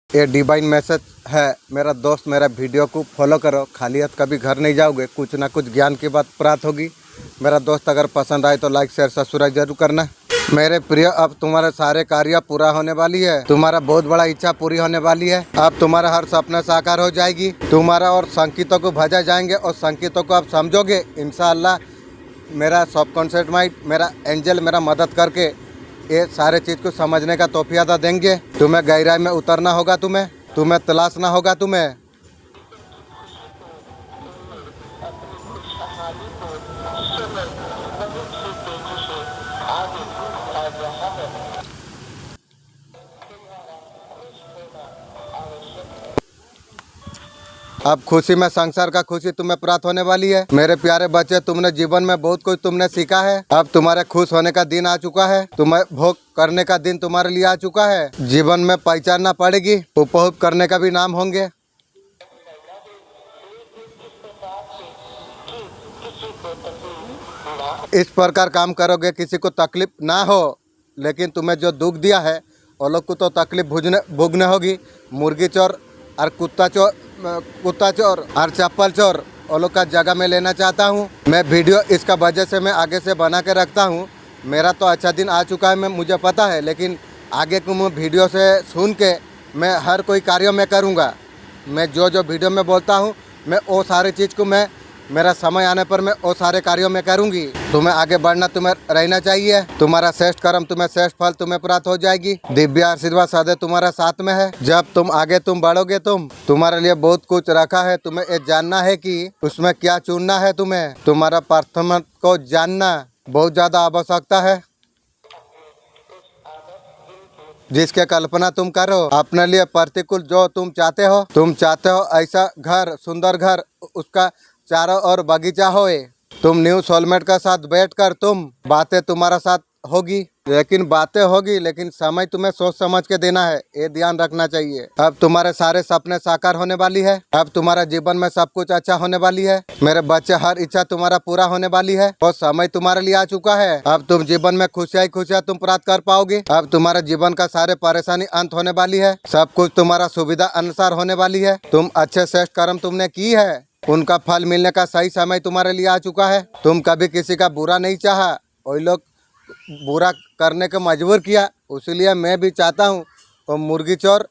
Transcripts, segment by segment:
ये divine message है मेरा दोस्त, मेरा वीडियो को फॉलो करो। खाली हाथ कभी घर नहीं जाओगे, कुछ ना कुछ ज्ञान की बात प्राप्त होगी। मेरा दोस्त अगर पसंद आए तो लाइक शेयर सब्सक्राइब जरूर करना। मेरे प्रिय, अब तुम्हारे सारे कार्य पूरा होने वाली है। तुम्हारा बहुत बड़ा इच्छा पूरी होने वाली है। अब तुम्हारा हर सपना साकार हो जाएगी। तुम्हारा और संकेतों को भजा जाएंगे और संकेतों को आप समझोगे। इंशाअल्लाह मेरा सबकॉन्शियस माइंड, मेरा एंजल मेरा मदद करके ये सारे चीज़ को समझने का तौफीक देंगे। तुम्हें गहराई में उतरना होगा, तुम्हें तलाशना होगा। तुम्हें अब खुशी में संसार का खुशी तुम्हें प्राप्त होने वाली है। मेरे प्यारे बच्चे, तुमने जीवन में बहुत कुछ तुमने सीखा है। अब तुम्हारे खुश होने का दिन आ चुका है। तुम्हें भोग करने का दिन तुम्हारे लिए आ चुका है। जीवन में पहचानना पड़ेगी, उपभोग करने का भी नाम होंगे। इस प्रकार काम करोगे, किसी को तकलीफ ना हो। लेकिन तुम्हें जो दुख दिया है वो लोग को तो तकलीफ भोगने होगी। मुर्गी चोर और कुत्ता चोर और चप्पल चोर वो लोग का जगह मैं लेना चाहता हूँ। मैं वीडियो इसका वजह से मैं आगे से बना के रखता हूँ। मेरा तो अच्छा दिन आ चुका है, मैं मुझे पता है। लेकिन आगे को मैं वीडियो से सुन के मैं हर कोई कार्य में करूँगा। मैं जो जो वीडियो में बोलता हूँ, मैं वो सारी चीज़ को मैं मेरा समय आने पर मैं वो सारे कार्यों में करूंगी। तुम्हें आगे बढ़ना, तुम्हें रहना चाहिए। तुम्हारा श्रेष्ठ कर्म, तुम्हें श्रेष्ठ फल तुम्हें प्राप्त हो जाएगी। दिव्य आशीर्वाद सदैव तुम्हारा साथ में है। जब तुम आगे बढ़ोगे, तुम्हारे लिए बहुत कुछ रखा है। तुम्हें ये जानना है कि उसमें क्या चुनना है। तुम्हारा प्रार्थना को जानना बहुत ज्यादा आवश्यकता है। जिसके कल्पना तुम करो अपने लिए प्रतिकूल, जो तुम चाहते हो ऐसा घर, सुंदर घर, उसका चारों ओर बगीचा होए। तुम न्यू सोलमेट का साथ बैठकर बातें तुम्हारा साथ होगी। लेकिन समय तुम्हें सोच समझ के देना है, ये ध्यान रखना चाहिए। अब तुम्हारे सारे सपने साकार होने वाली है। अब तुम्हारा जीवन में सब कुछ अच्छा होने वाली है। मेरे बच्चे, हर इच्छा तुम्हारा पूरा होने वाली है और समय तुम्हारे लिए आ चुका है। अब तुम जीवन में खुशियाँ तुम प्राप्त कर पाओगे। अब तुम्हारे जीवन का सारे परेशानी अंत होने वाली है। सब कुछ तुम्हारा सुविधा अनुसार होने वाली है। तुम अच्छे श्रेष्ठ कर्म तुमने की है, उनका फल मिलने का सही समय तुम्हारे लिए आ चुका है। तुम कभी किसी का बुरा नहीं चाहा, वही लोग बुरा करने को मजबूर किया। इसलिए मैं भी चाहता हूँ वो मुर्गी चोर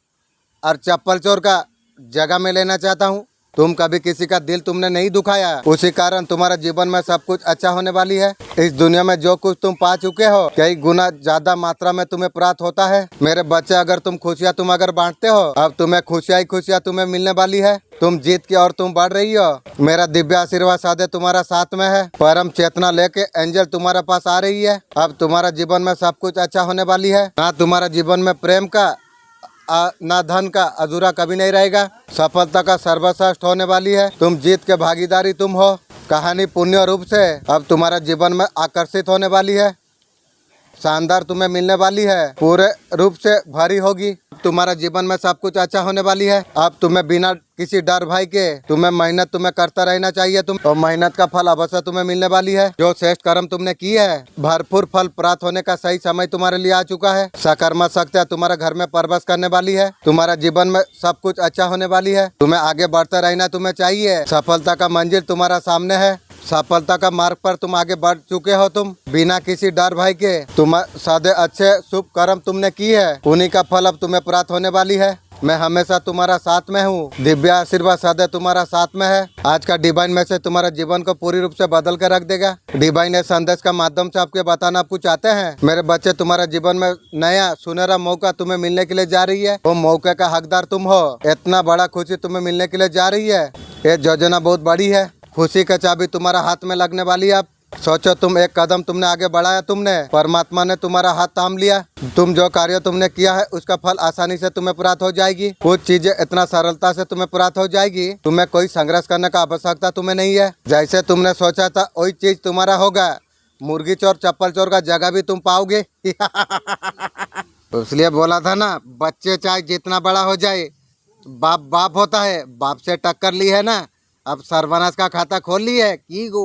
और चप्पल चोर का जगह में लेना चाहता हूँ। तुम कभी किसी का दिल तुमने नहीं दुखाया, उसी कारण तुम्हारा जीवन में सब कुछ अच्छा होने वाली है। इस दुनिया में जो कुछ तुम पा चुके हो, कई गुना ज्यादा मात्रा में तुम्हें प्राप्त होता है। मेरे बच्चे, अगर तुम खुशियाँ अगर बांटते हो, अब तुम्हें खुशियाँ तुम्हें मिलने वाली है। तुम जीत के और तुम बढ़ रही हो। मेरा दिव्य आशीर्वाद सदैव तुम्हारा साथ में है। परम चेतना लेके एंजल तुम्हारे पास आ रही है। अब तुम्हारा जीवन में सब कुछ अच्छा होने वाली है। ना तुम्हारा जीवन में प्रेम का ना धन का अधूरा कभी नहीं रहेगा। सफलता का सर्वश्रेष्ठ होने वाली है। तुम जीत के भागीदारी तुम हो। कहानी पुण्य रूप से अब तुम्हारा जीवन में आकर्षित होने वाली है। शानदार तुम्हें मिलने वाली है, पूरे रूप से भरी होगी। तुम्हारा जीवन में सब कुछ अच्छा होने वाली है। अब तुम्हें बिना किसी डर भय के तुम्हें मेहनत करता रहना चाहिए। और मेहनत का फल अवश्य तुम्हें मिलने वाली है। जो श्रेष्ठ कर्म तुमने की है, भरपूर फल प्राप्त होने का सही समय तुम्हारे लिए आ चुका है। सकारात्मक शक्तियाँ तुम्हारे घर में प्रवेश करने वाली है। तुम्हारा जीवन में सब कुछ अच्छा होने वाली है। तुम्हें आगे बढ़ते रहना तुम्हें चाहिए। सफलता का मंजिल तुम्हारा सामने है। सफलता का मार्ग पर तुम आगे बढ़ चुके हो। तुम बिना किसी डर भय के तुम सादे अच्छे शुभ कर्म तुमने की है, उन्हीं का फल अब तुम्हें प्राप्त होने वाली है। मैं हमेशा तुम्हारा साथ में हूँ। दिव्य आशीर्वाद सदैव तुम्हारा साथ में है। आज का डिवाइन मैसेज तुम्हारा जीवन को पूरी रूप से बदल कर रख देगा। डिवाइन ने संदेश का माध्यम से आपके बताना आपको चाहते हैं। मेरे बच्चे, तुम्हारा जीवन में नया सुनहरा मौका तुम्हें मिलने के लिए जा रही है। वो मौके का हकदार तुम हो। इतना बड़ा खुशी तुम्हें मिलने के लिए जा रही है। ये योजना बहुत बड़ी है। खुशी का चाबी तुम्हारा हाथ में लगने वाली है। अब सोचो, तुम एक कदम तुमने आगे बढ़ाया, परमात्मा ने तुम्हारा हाथ थाम लिया। तुम जो कार्य तुमने किया है उसका फल आसानी से तुम्हें प्राप्त हो जाएगी। कुछ चीजें इतना सरलता से तुम्हें प्राप्त हो जाएगी। तुम्हें कोई संघर्ष करने का आवश्यकता तुम्हें नहीं है। जैसे तुमने सोचा था वही चीज तुम्हारा होगा। मुर्गी चोर चप्पल चोर का जगह भी तुम पाओगे। इसलिए बोला था ना, बच्चे चाहे जितना बड़ा हो जाए, बाप बाप होता है। बाप से टक्कर ली है ना, अब सर्वनाश का खाता खोल ली है की गो।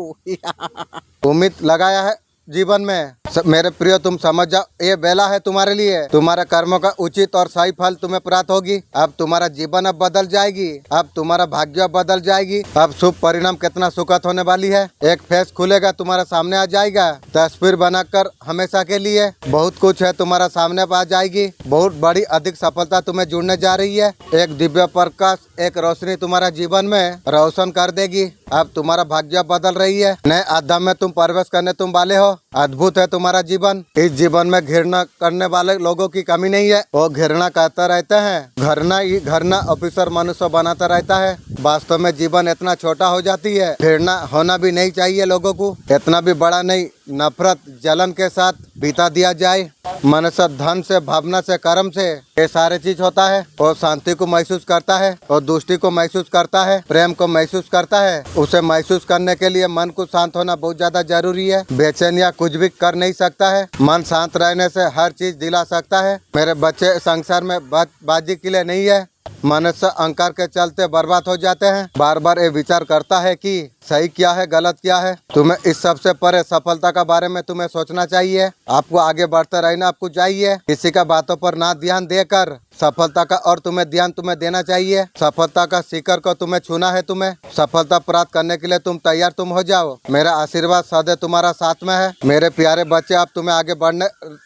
उम्मीद लगाया है जीवन में। मेरे प्रिय तुम समझ जाओ, ये बेला है तुम्हारे लिए। तुम्हारे कर्मों का उचित और सही फल तुम्हें प्राप्त होगी। अब तुम्हारा जीवन अब बदल जाएगी। अब तुम्हारा भाग्य बदल जाएगी। अब शुभ परिणाम कितना सुखद होने वाली है। एक फेस खुलेगा, तुम्हारा सामने आ जाएगा, तस्वीर बनाकर हमेशा के लिए। बहुत कुछ है तुम्हारा सामने आ जाएगी। बहुत बड़ी अधिक सफलता तुम्हें जुड़ने जा रही है। एक दिव्य प्रकाश, एक रोशनी तुम्हारा जीवन में रोशन कर देगी। अब तुम्हारा भाग्य बदल रही है। नए अध्याय में तुम प्रवेश करने तुम वाले हो। अद्भुत है तुम्हारा जीवन। इस जीवन में घृणा करने वाले लोगों की कमी नहीं है। वो घृणा करते रहते हैं। घृणा ऑफिसर मनुष्य बनाता रहता है। वास्तव में जीवन इतना छोटा हो जाती है। घृणा होना भी नहीं चाहिए लोगों को, इतना भी बड़ा नहीं। नफरत जलन के साथ बीता दिया जाए। मनुष्य धन से, भावना से, कर्म से ये सारे चीज होता है। और शांति को महसूस करता है, और दुष्टि को महसूस करता है, प्रेम को महसूस करता है। उसे महसूस करने के लिए मन को शांत होना बहुत ज्यादा जरूरी है। बेचैन या कुछ भी कर नहीं सकता है। मन शांत रहने से हर चीज दिला सकता है। मेरे बच्चे, संसार में बाजी के लिए नहीं है। मनुष्य अहंकार के चलते बर्बाद हो जाते हैं। बार बार ये विचार करता है कि सही क्या है, गलत क्या है। तुम्हें इस सबसे परे सफलता का बारे में तुम्हें सोचना चाहिए। आपको आगे बढ़ते रहना आपको चाहिए। किसी का बातों पर ना ध्यान देकर सफलता का और तुम्हें ध्यान तुम्हें देना चाहिए। सफलता का शिखर को तुम्हें छूना है। तुम्हें सफलता प्राप्त करने के लिए तुम तैयार तुम हो जाओ। मेरा आशीर्वाद सदैव तुम्हारा साथ में है। मेरे प्यारे बच्चे, अब तुम्हें आगे बढ़ने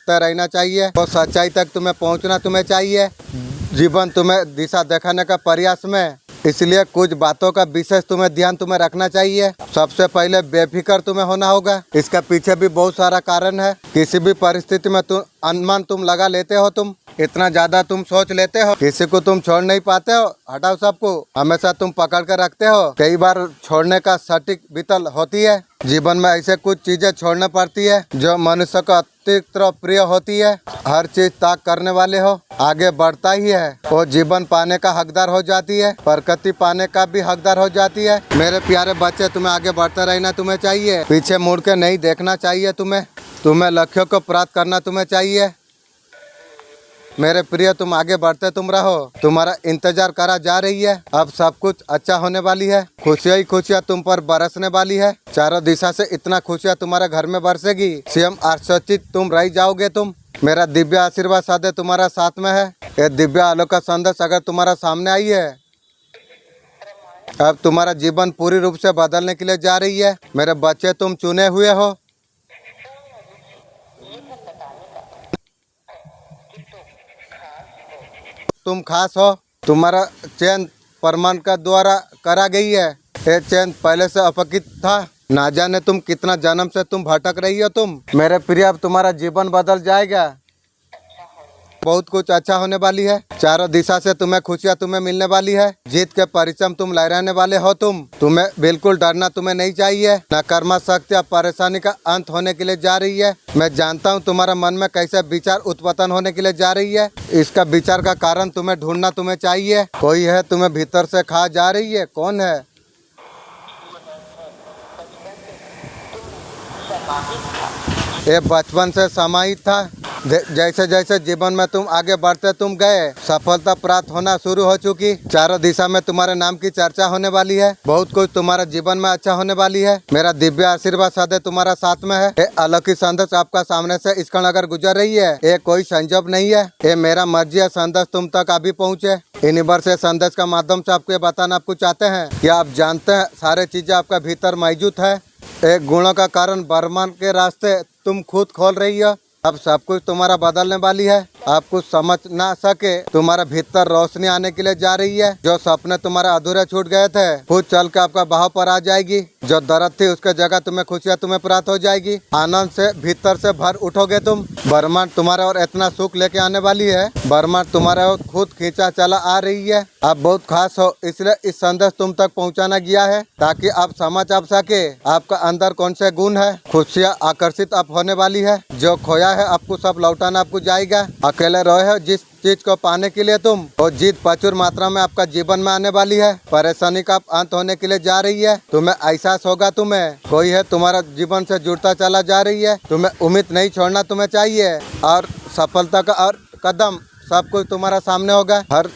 रहना चाहिए और सच्चाई तक तुम्हें पहुँचना तुम्हें चाहिए। जीवन तुम्हें दिशा दिखाने का प्रयास में, इसलिए कुछ बातों का विशेष तुम्हें ध्यान तुम्हें रखना चाहिए। सबसे पहले बेफिक्र तुम्हें होना होगा। इसका पीछे भी बहुत सारा कारण है। किसी भी परिस्थिति में तुम अनुमान तुम लगा लेते हो। तुम इतना ज्यादा तुम सोच लेते हो। किसी को तुम छोड़ नहीं पाते हो। हटाओ सबको, हमेशा तुम पकड़ कर रखते हो। कई बार छोड़ने का सटीक वितल होती है। जीवन में ऐसे कुछ चीजें छोड़ना पड़ती है जो मनुष्य को अतिरिक्त प्रिय होती है। हर चीज त्याग करने वाले हो आगे बढ़ता ही है। वो जीवन पाने का हकदार हो जाती है, प्रकृति पाने का भी हकदार हो जाती है। मेरे प्यारे बच्चे, तुम्हें आगे बढ़ते रहना तुम्हें चाहिए। पीछे मुड़ के नहीं देखना चाहिए। तुम्हें लक्ष्यों को प्राप्त करना तुम्हें चाहिए। मेरे प्रिय, तुम आगे बढ़ते तुम रहो। तुम्हारा इंतजार करा जा रही है। अब सब कुछ अच्छा होने वाली है। खुशियाँ ही खुशियाँ तुम पर बरसने वाली है। चारों दिशा से इतना खुशियाँ तुम्हारे घर में बरसेगी, स्वयं आश्चर्यचकित तुम रह जाओगे। तुम, मेरा दिव्य आशीर्वाद सदैव तुम्हारा साथ में है। ये दिव्य आलोक का संदेश अगर तुम्हारा सामने आई है, अब तुम्हारा जीवन पूरी रूप से बदलने के लिए जा रही है। मेरे बच्चे, तुम चुने हुए हो। तुम खास हो। तुम्हारा चयन प्रमाण का द्वारा करा गई है। ये चयन पहले से अपकित था। ना जाने तुम कितना जन्म से तुम भटक रही हो। तुम, मेरे प्रिय, अब तुम्हारा जीवन बदल जाएगा। बहुत कुछ अच्छा होने वाली है। चारों दिशा से तुम्हें खुशियाँ तुम्हें मिलने वाली है। जीत के परिचम तुम लहराने वाले हो। तुम्हें बिल्कुल डरना तुम्हें नहीं चाहिए। नकारात्मक शक्ति या परेशानी का अंत होने के लिए जा रही है। मैं जानता हूँ तुम्हारा मन में कैसे विचार उत्पन्न होने के लिए जा रही है। इसका विचार का कारण तुम्हें ढूंढना तुम्हें चाहिए। कोई है तुम्हें भीतर से खा जा रही है। कौन है? ये बचपन से समाहित था। जैसे जैसे जीवन में तुम आगे बढ़ते तुम गए, सफलता प्राप्त होना शुरू हो चुकी। चारों दिशा में तुम्हारे नाम की चर्चा होने वाली है। बहुत कुछ तुम्हारे जीवन में अच्छा होने वाली है। मेरा दिव्य आशीर्वाद सदैव तुम्हारा साथ में है। ये अलौकिक संदेश आपका सामने से इस क्षण अगर गुजर रही है, ये कोई संजोग नहीं है। ये मेरा मर्जी है संदेश तुम तक अभी पहुँचे। यूनिवर्स संदेश का माध्यम से आपको ये बताना आपको चाहते हैं कि आप जानते हैं सारे चीजें आपका भीतर मौजूद है। एक गुणों का कारण बर्मान के रास्ते तुम खुद खोल रही हो। अब सब कुछ तुम्हारा बदलने वाली है। आप कुछ समझ ना सके, तुम्हारा भीतर रोशनी आने के लिए जा रही है। जो सपने तुम्हारे अधूरे छूट गए थे, खुद चल के आपका बहाव पर आ जाएगी। जो दर्द थी उसके जगह तुम्हें खुशियाँ तुम्हें प्राप्त हो जाएगी। आनंद से भीतर से भर उठोगे तुम। ब्रह्मांड तुम्हारे और इतना सुख लेके आने वाली है। ब्रह्मांड तुम्हारे और खुद खींचा चला आ रही है। आप बहुत खास हो, इसलिए इस संदेश तुम तक पहुँचाना गया है ताकि आप समझ आप सके आपका अंदर कौन से गुण है। खुशियाँ आकर्षित आप होने वाली है। जो खोया है आपको सब लौटाना आपको जाएगा। अकेले रहे हो जिस चीज को पाने के लिए तुम, और जीत प्रचुर मात्रा में आपका जीवन में आने वाली है। परेशानी का अंत होने के लिए जा रही है। तुम्हें एहसास होगा तुम्हें कोई है तुम्हारा जीवन से जुड़ता चला जा रही है। तुम्हें उम्मीद नहीं छोड़ना तुम्हें चाहिए। और सफलता का और कदम सब कुछ तुम्हारा सामने होगा। हर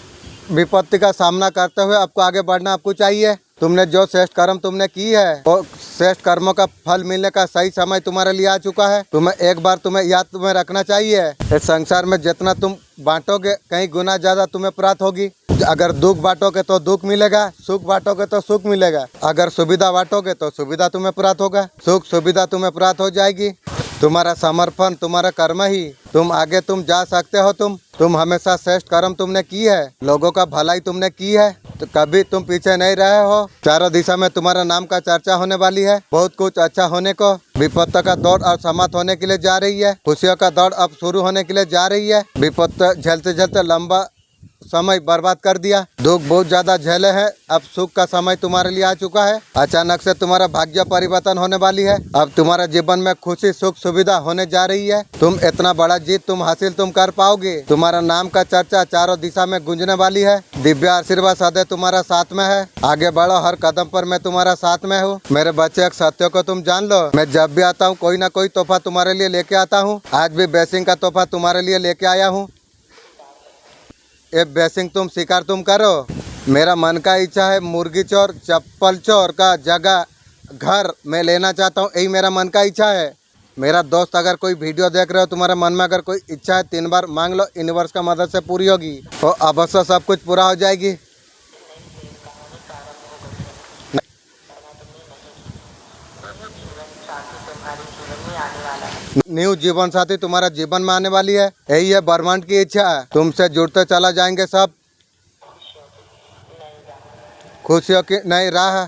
विपत्ति का सामना करते हुए आपको आगे बढ़ना आपको चाहिए। तुमने जो श्रेष्ठ कर्म तुमने की है वो श्रेष्ठ कर्मों का फल मिलने का सही समय तुम्हारे लिए आ चुका है। तुम्हें एक बार तुम्हें याद तुम्हें रखना चाहिए, इस संसार में जितना तुम बांटोगे कहीं गुना ज्यादा तुम्हें प्राप्त होगी। अगर दुख बांटोगे तो दुख मिलेगा, सुख बांटोगे तो सुख मिलेगा। अगर सुविधा बांटोगे तो सुविधा तुम्हें प्राप्त होगा, सुख सुविधा तुम्हें प्राप्त हो जाएगी। तुम्हारा समर्पण, तुम्हारा कर्म ही तुम आगे तुम जा सकते हो। तुम हमेशा श्रेष्ठ कर्म तुमने की है, लोगों का भलाई तुमने की है, तो कभी तुम पीछे नहीं रहे हो। चारों दिशा में तुम्हारा नाम का चर्चा होने वाली है। बहुत कुछ अच्छा होने को, विपत्ति का दौर अब समाप्त होने के लिए जा रही है, खुशियों का दौर अब शुरू होने के लिए जा रही है। विपत्ति झेलते झेलते लंबा समय बर्बाद कर दिया, दुख बहुत ज्यादा झेले हैं, अब सुख का समय तुम्हारे लिए आ चुका है। अचानक से तुम्हारा भाग्य परिवर्तन होने वाली है। अब तुम्हारा जीवन में खुशी सुख सुविधा होने जा रही है। तुम इतना बड़ा जीत तुम हासिल तुम कर पाओगे। तुम्हारा नाम का चर्चा चारों दिशा में गूंजने वाली है। दिव्य आशीर्वाद सदैव तुम्हारा साथ में है। आगे बढ़ो, हर कदम पर मैं तुम्हारा साथ में हूँ। मेरे बच्चे, एक सत्य को तुम जान लो, मैं जब भी आता हूँ कोई ना कोई तोहफा तुम्हारे लिए लेके आता हूँ। आज भी ब्लेसिंग का तोहफा तुम्हारे लिए लेके आया हूँ। ये ब्लेसिंग तुम स्वीकार तुम करो। मेरा मन का इच्छा है मुर्गी चोर चप्पल चोर का जगह घर मैं लेना चाहता हूँ, यही मेरा मन का इच्छा है। मेरा दोस्त, अगर कोई वीडियो देख रहे हो, तुम्हारे मन में अगर कोई इच्छा है 3 बार मांग लो, यूनिवर्स का मदद से पूरी होगी तो अवश्य सब कुछ पूरा हो जाएगी। न्यू जीवन साथी तुम्हारा जीवन में आने वाली है, यही है ब्रह्मांड की इच्छा। तुमसे जुड़ते चला जाएंगे सब, खुशियों की नई राह,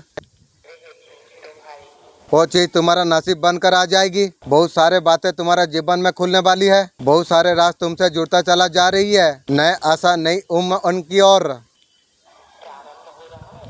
वो चीज तुम्हारा नसीब बनकर आ जाएगी। बहुत सारे बातें तुम्हारा जीवन में खुलने वाली है, बहुत सारे राज तुमसे जुड़ता चला जा रही है। नए आशा नई उम्र उनकी ओर,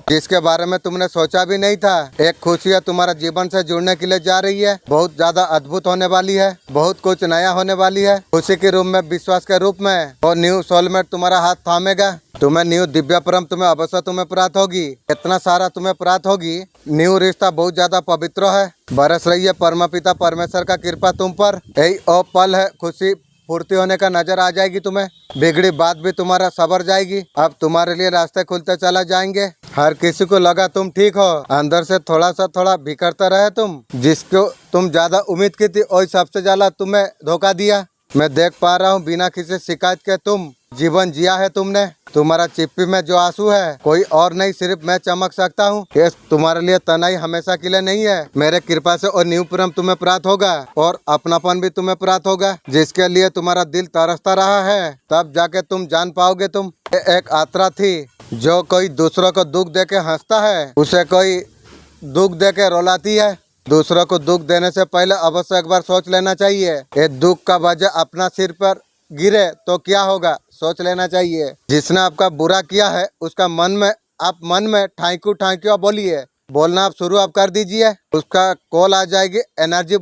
जिसके बारे में तुमने सोचा भी नहीं था। एक खुशियाँ तुम्हारा जीवन से जुड़ने के लिए जा रही है, बहुत ज्यादा अद्भुत होने वाली है, बहुत कुछ नया होने वाली है। खुशी के रूप में, विश्वास के रूप में, और न्यू सोलमेट तुम्हारा हाथ थामेगा। तुम्हें न्यू दिव्य परम तुम्हें अवश्य तुम्हें प्राप्त होगी, इतना सारा तुम्हें प्राप्त होगी। न्यू रिश्ता बहुत ज्यादा पवित्र है, बरस रही है परमपिता परमेश्वर का कृपा तुम पर। यही ओ पल है, खुशी पूर्ति होने का नजर आ जाएगी तुम्हें। बिगड़ी बात भी तुम्हारा सबर जाएगी। अब तुम्हारे लिए रास्ते खुलते चला जाएंगे। हर किसी को लगा तुम ठीक हो, अंदर से थोड़ा बिखरता रहे तुम। जिसको तुम ज्यादा उम्मीद की थी वही सबसे ज्यादा तुम्हें धोखा दिया। मैं देख पा रहा हूँ बिना किसी शिकायत के तुम जीवन जिया है तुमने। तुम्हारा चिप्पी में जो आंसू है कोई और नहीं, सिर्फ मैं चमक सकता हूँ। ये तुम्हारे लिए तनाई हमेशा के लिए नहीं है, मेरे कृपा से और न्यू प्रेम तुम्हें प्राप्त होगा और अपनापन भी तुम्हें प्राप्त होगा, जिसके लिए तुम्हारा दिल तरसता रहा है। तब जाके तुम जान पाओगे। तुम एक यात्रा थी, जो कोई दूसरों को दुख दे के हंसता है उसे कोई दुख दे के रुलाती है। दूसरों को दुख देने से पहले अवश्य एक बार सोच लेना चाहिए, ये दुख का वजह अपना सिर पर गिरे तो क्या होगा, सोच लेना चाहिए। जिसने आपका बुरा किया है उसका मन में ठाइक्यू बोलिए, बोलना आप शुरू आप कर दीजिए। उसका कॉल आ जाएगी, एनर्जी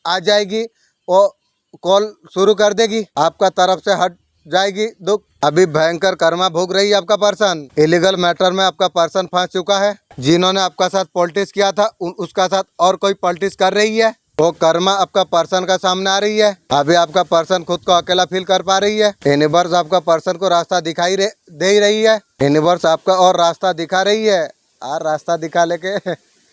आ जाएगी, वो कॉल शुरू कर देगी, आपका तरफ से हट जाएगी दुख। अभी भयंकर कर्मा भोग रही है आपका पर्सन। इलीगल मैटर में आपका पर्सन फंस चुका है। जिन्होंने आपका साथ पॉलिटिक्स किया था उसका साथ और कोई पॉलिटिक्स कर रही है, वो कर्मा आपका पर्सन का सामने आ रही है। अभी आपका पर्सन खुद को अकेला फील कर पा रही है। यूनिवर्स आपका पर्सन को रास्ता दिखाई दे ही रही है। यूनिवर्स आपका और रास्ता दिखा रही है, और रास्ता दिखा लेके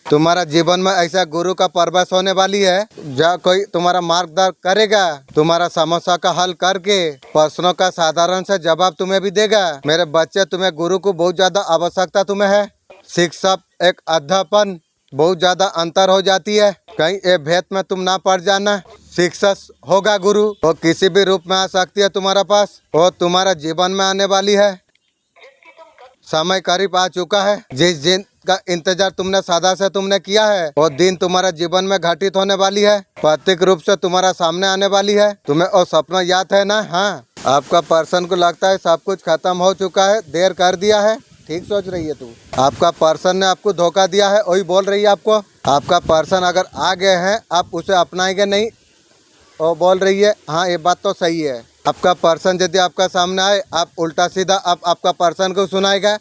तुम्हारा जीवन में ऐसा गुरु का प्रवेश होने वाली है, जहाँ कोई तुम्हारा मार्गदर्शन करेगा, तुम्हारा समस्या का हल करके प्रश्नों का साधारण से जवाब तुम्हें भी देगा। मेरे बच्चे, तुम्हें गुरु को बहुत ज्यादा आवश्यकता तुम्हें है। शिक्षा एक अध्यापन बहुत ज्यादा अंतर हो जाती है, कहीं ये भेद में तुम ना पड़ जाना। शिक्षक होगा गुरु, वो किसी भी रूप में आ सकती है तुम्हारा पास, वो तुम्हारा जीवन में आने वाली है। समय करीब आ चुका है, जिस दिन का इंतजार तुमने सदा से तुमने किया है वो दिन तुम्हारा जीवन में घटित होने वाली है, प्रतीक रूप से तुम्हारा सामने आने वाली है। तुम्हें वो सपना याद है ना? हाँ, आपका पर्सन को लगता है सब कुछ खत्म हो चुका है, देर कर दिया है। ठीक सोच रही है तू। आपका पर्सन ने आपको धोखा दिया है, वही बोल रही है आपको। आपका पर्सन अगर आ गए हैं, आप उसे अपनाएंगे नहीं, वो बोल रही है। हाँ, ये बात तो सही है। आपका पर्सन यदि आपका सामने आए, आप उल्टा सीधा आपका पर्सन को सुनाएगा।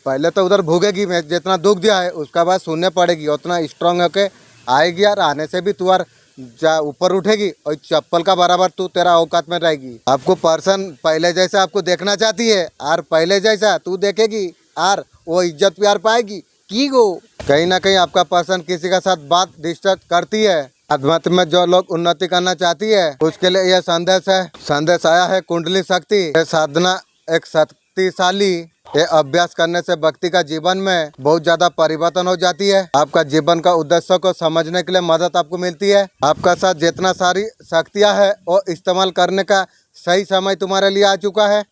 पहले तो उधर भूगेगी, मैं जितना दुख दिया है उसका बाद सुनने पड़ेगी, उतना स्ट्रांग होके आएगी यार। आने से भी तू यार ऊपर उठेगी और चप्पल का बराबर तू तेरा औकात में रहेगी। आपको पर्सन पहले जैसा आपको देखना चाहती है, और पहले जैसा तू देखेगी और वो इज्जत प्यार पाएगी की गो। कहीं ना कहीं आपका पर्सन किसी का साथ बात डिस्टर्ब करती है। अध्यात्म में जो लोग उन्नति करना चाहती है उसके लिए यह संदेश है। संदेश आया है कुंडली शक्ति। यह साधना एक शक्तिशाली, ये अभ्यास करने से व्यक्ति का जीवन में बहुत ज्यादा परिवर्तन हो जाती है। आपका जीवन का उद्देश्य को समझने के लिए मदद आपको मिलती है। आपका साथ जितना सारी शक्तियां है वो इस्तेमाल करने का सही समय तुम्हारे लिए आ चुका है।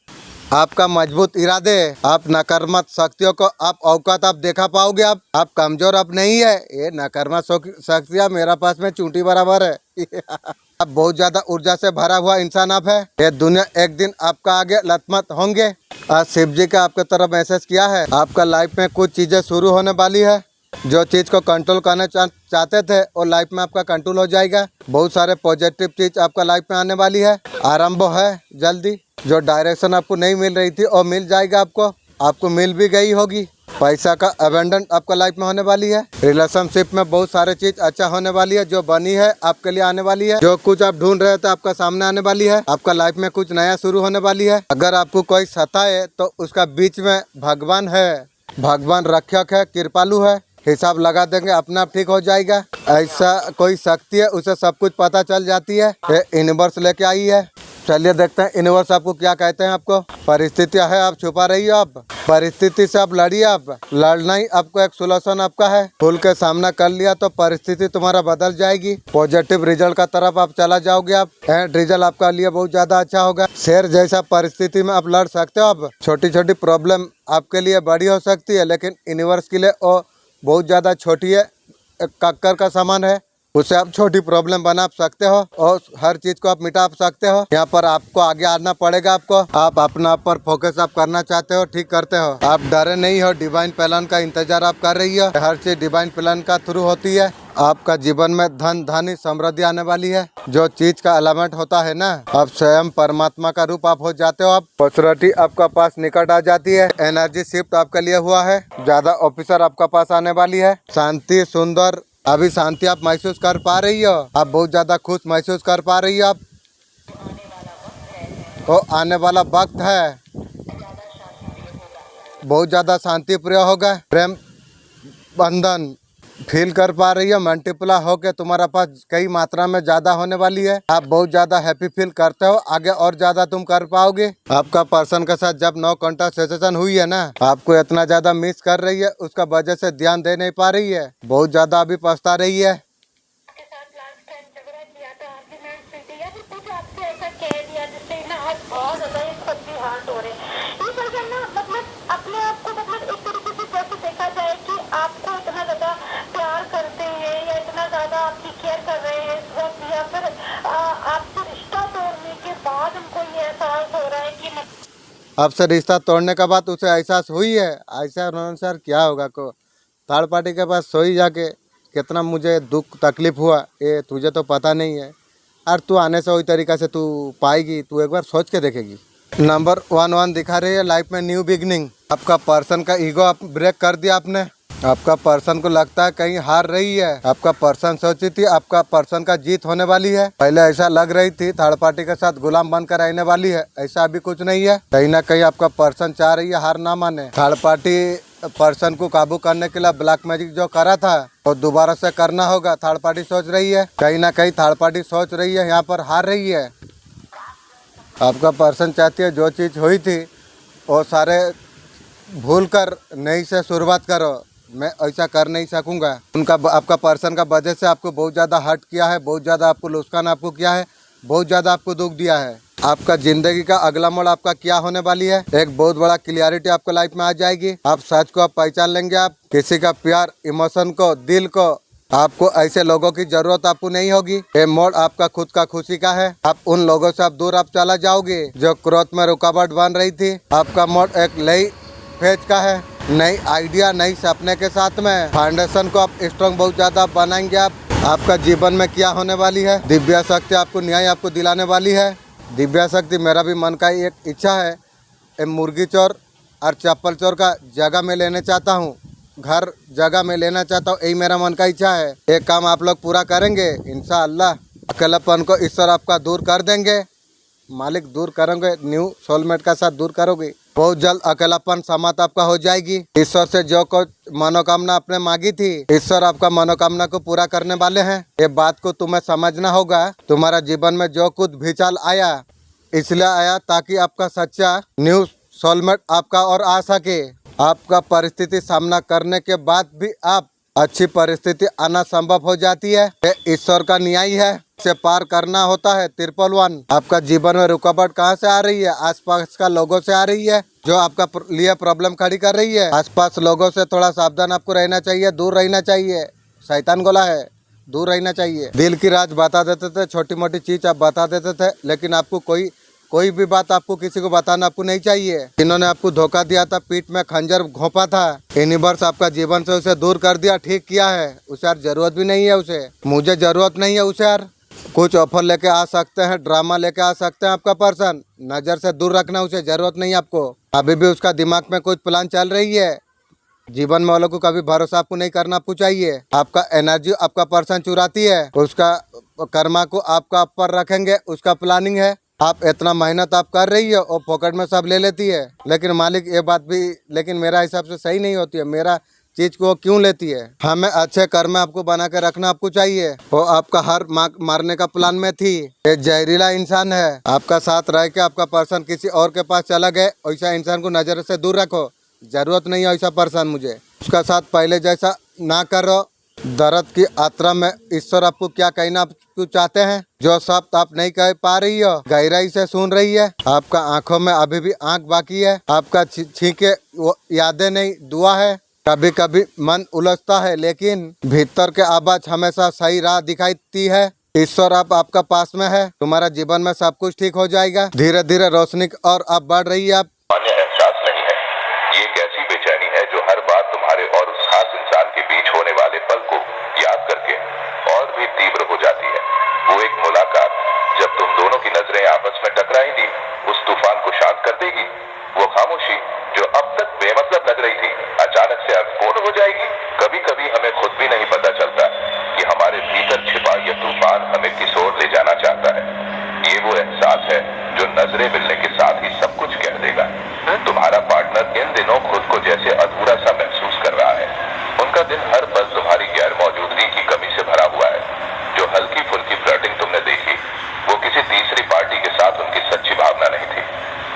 आपका मजबूत इरादे, आप नकारात्मक शक्तियों को आप औकात आप देखा पाओगे। आप कमजोर अब नहीं है। ये नकारात्मक शक्तियाँ मेरा पास में चूंटी बराबर है। आप बहुत ज्यादा ऊर्जा से भरा हुआ इंसान आप है। ये दुनिया एक दिन आपका आगे लतमत होंगे। आज शिव जी का आपके तरफ मैसेज किया है। आपका लाइफ में कुछ चीजें शुरू होने वाली है। जो चीज को कंट्रोल करना चाहते थे वो लाइफ में आपका कंट्रोल हो जाएगा। बहुत सारे पॉजिटिव चीज आपका लाइफ में आने वाली है। आरंभ है जल्दी। जो डायरेक्शन आपको नहीं मिल रही थी वो मिल जाएगा आपको मिल भी गई होगी। पैसा का अबेंडेंट आपका लाइफ में होने वाली है। रिलेशनशिप में बहुत सारे चीज अच्छा होने वाली है। जो बनी है आपके लिए आने वाली है। जो कुछ आप ढूंढ रहे थे आपका सामने आने वाली है। आपका लाइफ में कुछ नया शुरू होने वाली है। अगर आपको कोई सताए तो उसका बीच में भगवान है। भगवान रक्षक है, कृपालु है। हिसाब लगा देंगे, अपने आप ठीक हो जाएगा। ऐसा कोई शक्ति है उसे सब कुछ पता चल जाती है। ये यूनिवर्स लेके आई है। चलिए देखते हैं यूनिवर्स आपको क्या कहते हैं। आपको परिस्थितियां है, आप छुपा रही हो। आप परिस्थिति से आप लड़िए। आप लड़ना ही आपको एक सोल्यूशन आपका है। खुल के सामना कर लिया तो परिस्थिति तुम्हारा बदल जाएगी। पॉजिटिव रिजल्ट का तरफ आप चला जाओगे। आप एंड रिजल्ट आपका लिए बहुत ज्यादा अच्छा होगा। शेर जैसा परिस्थिति में आप लड़ सकते हो। आप छोटी छोटी प्रॉब्लम आपके लिए बड़ी हो सकती है, लेकिन यूनिवर्स के लिए वो बहुत ज्यादा छोटी है। कक्कर का समान है। उसे आप छोटी प्रॉब्लम बना सकते हो और हर चीज को आप मिटा सकते हो। यहाँ पर आपको आगे आना पड़ेगा। आप अपना पर फोकस आप करना चाहते हो, ठीक करते हो। आप डरे नहीं हो। डिवाइन प्लान का इंतजार आप कर रही हो। हर चीज डिवाइन प्लान का थ्रू होती है। आपका जीवन में धन धानी समृद्धि आने वाली है। जो चीज का एलिमेंट होता है ना, आप स्वयं परमात्मा का रूप आप हो जाते हो। आप पॉजिटिविटी आपका पास निकट आ जाती है। एनर्जी शिफ्ट आपके लिए हुआ है। ज्यादा ऑफिसर आपका पास आने वाली है। शांति सुंदर, अभी शांति आप महसूस कर पा रही हो। आप बहुत ज्यादा खुश महसूस कर पा रही हो। आप वो आने वाला वक्त है, बहुत ज्यादा शांति प्रिय होगा। प्रेम बंधन फील कर पा रही है। मल्टीप्लाई होके तुम्हारा पास कई मात्रा में ज्यादा होने वाली है। आप बहुत ज्यादा हैप्पी फील करते हो। आगे और ज्यादा तुम कर पाओगे। आपका पर्सन के साथ जब 9 घंटा सेशन हुई है ना, आपको इतना ज्यादा मिस कर रही है, उसका वजह से ध्यान दे नहीं पा रही है। बहुत ज्यादा अभी पछता रही है। आपसे रिश्ता तोड़ने के बाद उसे एहसास हुई है। ऐसा अनुसार क्या होगा को थर्ड पार्टी के पास सोई जाके कितना मुझे दुख तकलीफ हुआ ये तुझे तो पता नहीं है। और तू आने से वही तरीक़ा से तू पाएगी। तू एक बार सोच के देखेगी। नंबर 1 दिखा रही है लाइफ में न्यू बिगनिंग। आपका पर्सन का ईगो आप ब्रेक कर दिया आपने। आपका पर्सन को लगता है कहीं हार रही है। आपका पर्सन सोची थी आपका पर्सन का जीत होने वाली है। पहले ऐसा लग रही थी थर्ड पार्टी के साथ गुलाम बनकर रहने वाली है। ऐसा अभी कुछ नहीं है। कहीं ना कहीं आपका पर्सन चाह रही है हार ना माने। थर्ड पार्टी पर्सन को काबू करने के लिए ब्लैक मैजिक जो करा था वो दोबारा से करना होगा। थर्ड पार्टी सोच रही है। कहीं ना कहीं थर्ड पार्टी सोच रही है यहाँ पर हार रही है। आपका पर्सन चाहती है जो चीज़ हुई थी वो सारे भूल कर नई से शुरुआत करो। मैं ऐसा कर नहीं सकूंगा। आपका पर्सन का वजह से आपको बहुत ज़्यादा हर्ट किया है। बहुत ज़्यादा आपको नुकसान आपको किया है। बहुत ज़्यादा आपको दुख दिया है। आपका ज़िंदगी का अगला मोड़ आपका क्या होने वाली है, एक बहुत बड़ा क्लियरिटी आपको लाइफ में आ जाएगी। आप सच को आप पहचान लेंगे। आप किसी का प्यार, इमोशन को, दिल को, आपको ऐसे लोगों की जरूरत आपको नहीं होगी। ये मोड़ आपका खुद का खुशी का है। आप उन लोगों से आप दूर आप चला जाओगे जो क्रोध में रुकावट बन रही थी। आपका मोड़ एक नई फेज का है। नई आइडिया, नई सपने के साथ में फाउंडेशन को आप स्ट्रॉन्ग बहुत ज़्यादा बनाएंगे। आपका जीवन में क्या होने वाली है, दिव्य शक्ति आपको न्याय आपको दिलाने वाली है। दिव्य शक्ति मेरा भी मन का एक इच्छा है। मुर्गी चोर और चप्पल चोर का जगह में लेना चाहता हूँ। घर जगह में लेना चाहता हूँ। यही मेरा मन का इच्छा है। एक काम आप लोग पूरा करेंगे इंशाअल्लाह। अकेलापन को ईश्वर आपका दूर कर देंगे। मालिक दूर करेंगे। न्यू सोलमेट का साथ दूर करोगे। बहुत जल्द अकेलापन समाप्त आपका हो जाएगी। ईश्वर से जो कुछ मनोकामना आपने मांगी थी, ईश्वर आपका मनोकामना को पूरा करने वाले हैं। ये बात को तुम्हें समझना होगा। तुम्हारा जीवन में जो कुछ भूचाल आया, इसलिए आया ताकि आपका सच्चा न्यू सोलमेट आपका और आ सके। आपका परिस्थिति सामना करने के बाद भी आप अच्छी परिस्थिति आना संभव हो जाती है। ये ईश्वर का न्याय है, से पार करना होता है। 111 आपका जीवन में रुकावट कहाँ से आ रही है? आसपास का लोगों से आ रही है, जो आपका लिए प्रॉब्लम खड़ी कर रही है। आसपास लोगों से थोड़ा सावधान आपको रहना चाहिए, दूर रहना चाहिए। शैतान गोला है, दूर रहना चाहिए। दिल की राज बता देते थे, छोटी मोटी चीज आप बता देते थे, लेकिन आपको कोई भी बात आपको किसी को बताना आपको नहीं चाहिए। इन्होंने आपको धोखा दिया था, पीठ में खंजर घोंपा था, यूनिवर्स आपका जीवन से उसे दूर कर दिया। ठीक किया है उसे, यार जरूरत भी नहीं है उसे, मुझे जरूरत नहीं है उसे। यार कुछ ऑफर लेके आ सकते हैं, ड्रामा लेके आ सकते हैं आपका पर्सन, नज़र से दूर रखना उसे, जरूरत नहीं आपको। अभी भी उसका दिमाग में कुछ प्लान चल रही है। जीवन में वालों को कभी भरोसा आपको नहीं करना आपको चाहिए। आपका एनर्जी आपका पर्सन चुराती है, उसका कर्मा को आपका ऊपर रखेंगे, उसका प्लानिंग है। आप इतना मेहनत आप कर रही है और पॉकेट में सब ले लेती है, लेकिन मालिक ये बात भी लेकिन मेरा हिसाब से सही नहीं होती है। मेरा चीज को क्यों लेती है? हमें अच्छे कर्म आपको बना के रखना आपको चाहिए। वो आपका हर मारने का प्लान में थी। एक जहरीला इंसान है, आपका साथ रह के आपका पर्सन किसी और के पास चला गए। ऐसा इंसान को नजर से दूर रखो, जरूरत नहीं है ऐसा पर्सन मुझे। उसका साथ पहले जैसा ना करो। दर्द की यात्रा में ईश्वर आपको क्या कहना आपको चाहते हैं, जो शब्द आप नहीं कह पा रही हो, गहराई से सुन रही है। आपका आंखों में अभी भी आंख बाकी है, आपका छींके यादें नहीं, दुआ है। कभी कभी मन उलझता है, लेकिन भीतर के आवाज हमेशा सही राह दिखाती है। ईश्वर आपका पास में है, तुम्हारा जीवन में सब कुछ ठीक हो जाएगा। धीरे धीरे रोशनी और आप बढ़ रही है। आप एहसास नहीं है, ये एक ऐसी बेचैनी है जो हर बार तुम्हारे और उस खास इंसान के बीच होने वाले पल को याद करके और भी तीव्र हो जाती है। वो एक मुलाकात जब तुम दोनों की नजरें आपस में टकराएंगी, उस तूफान को शांत कर देगी। वो खामोशी जो अब तक बेमतलब लग रही थी, अचानक से अर्थपूर्ण हो जाएगी। कभी कभी हमें खुद भी नहीं पता चलता कि हमारे भीतर छिपा यह तूफान हमें किस ओर ले जाना चाहता है। ये वो एहसास है जो नजरें मिलने के साथ ही सब कुछ कह देगा। तुम्हारा पार्टनर इन दिनों खुद को जैसे अधूरा सा महसूस कर रहा है। उनका दिन हर पल तुम्हारी गैर मौजूदगी की कमी से भरा हुआ है। जो हल्की फुल्की फ्लर्टिंग तुमने देखी, वो किसी तीसरी पार्टी के साथ उनकी सच्ची भावना नहीं थी।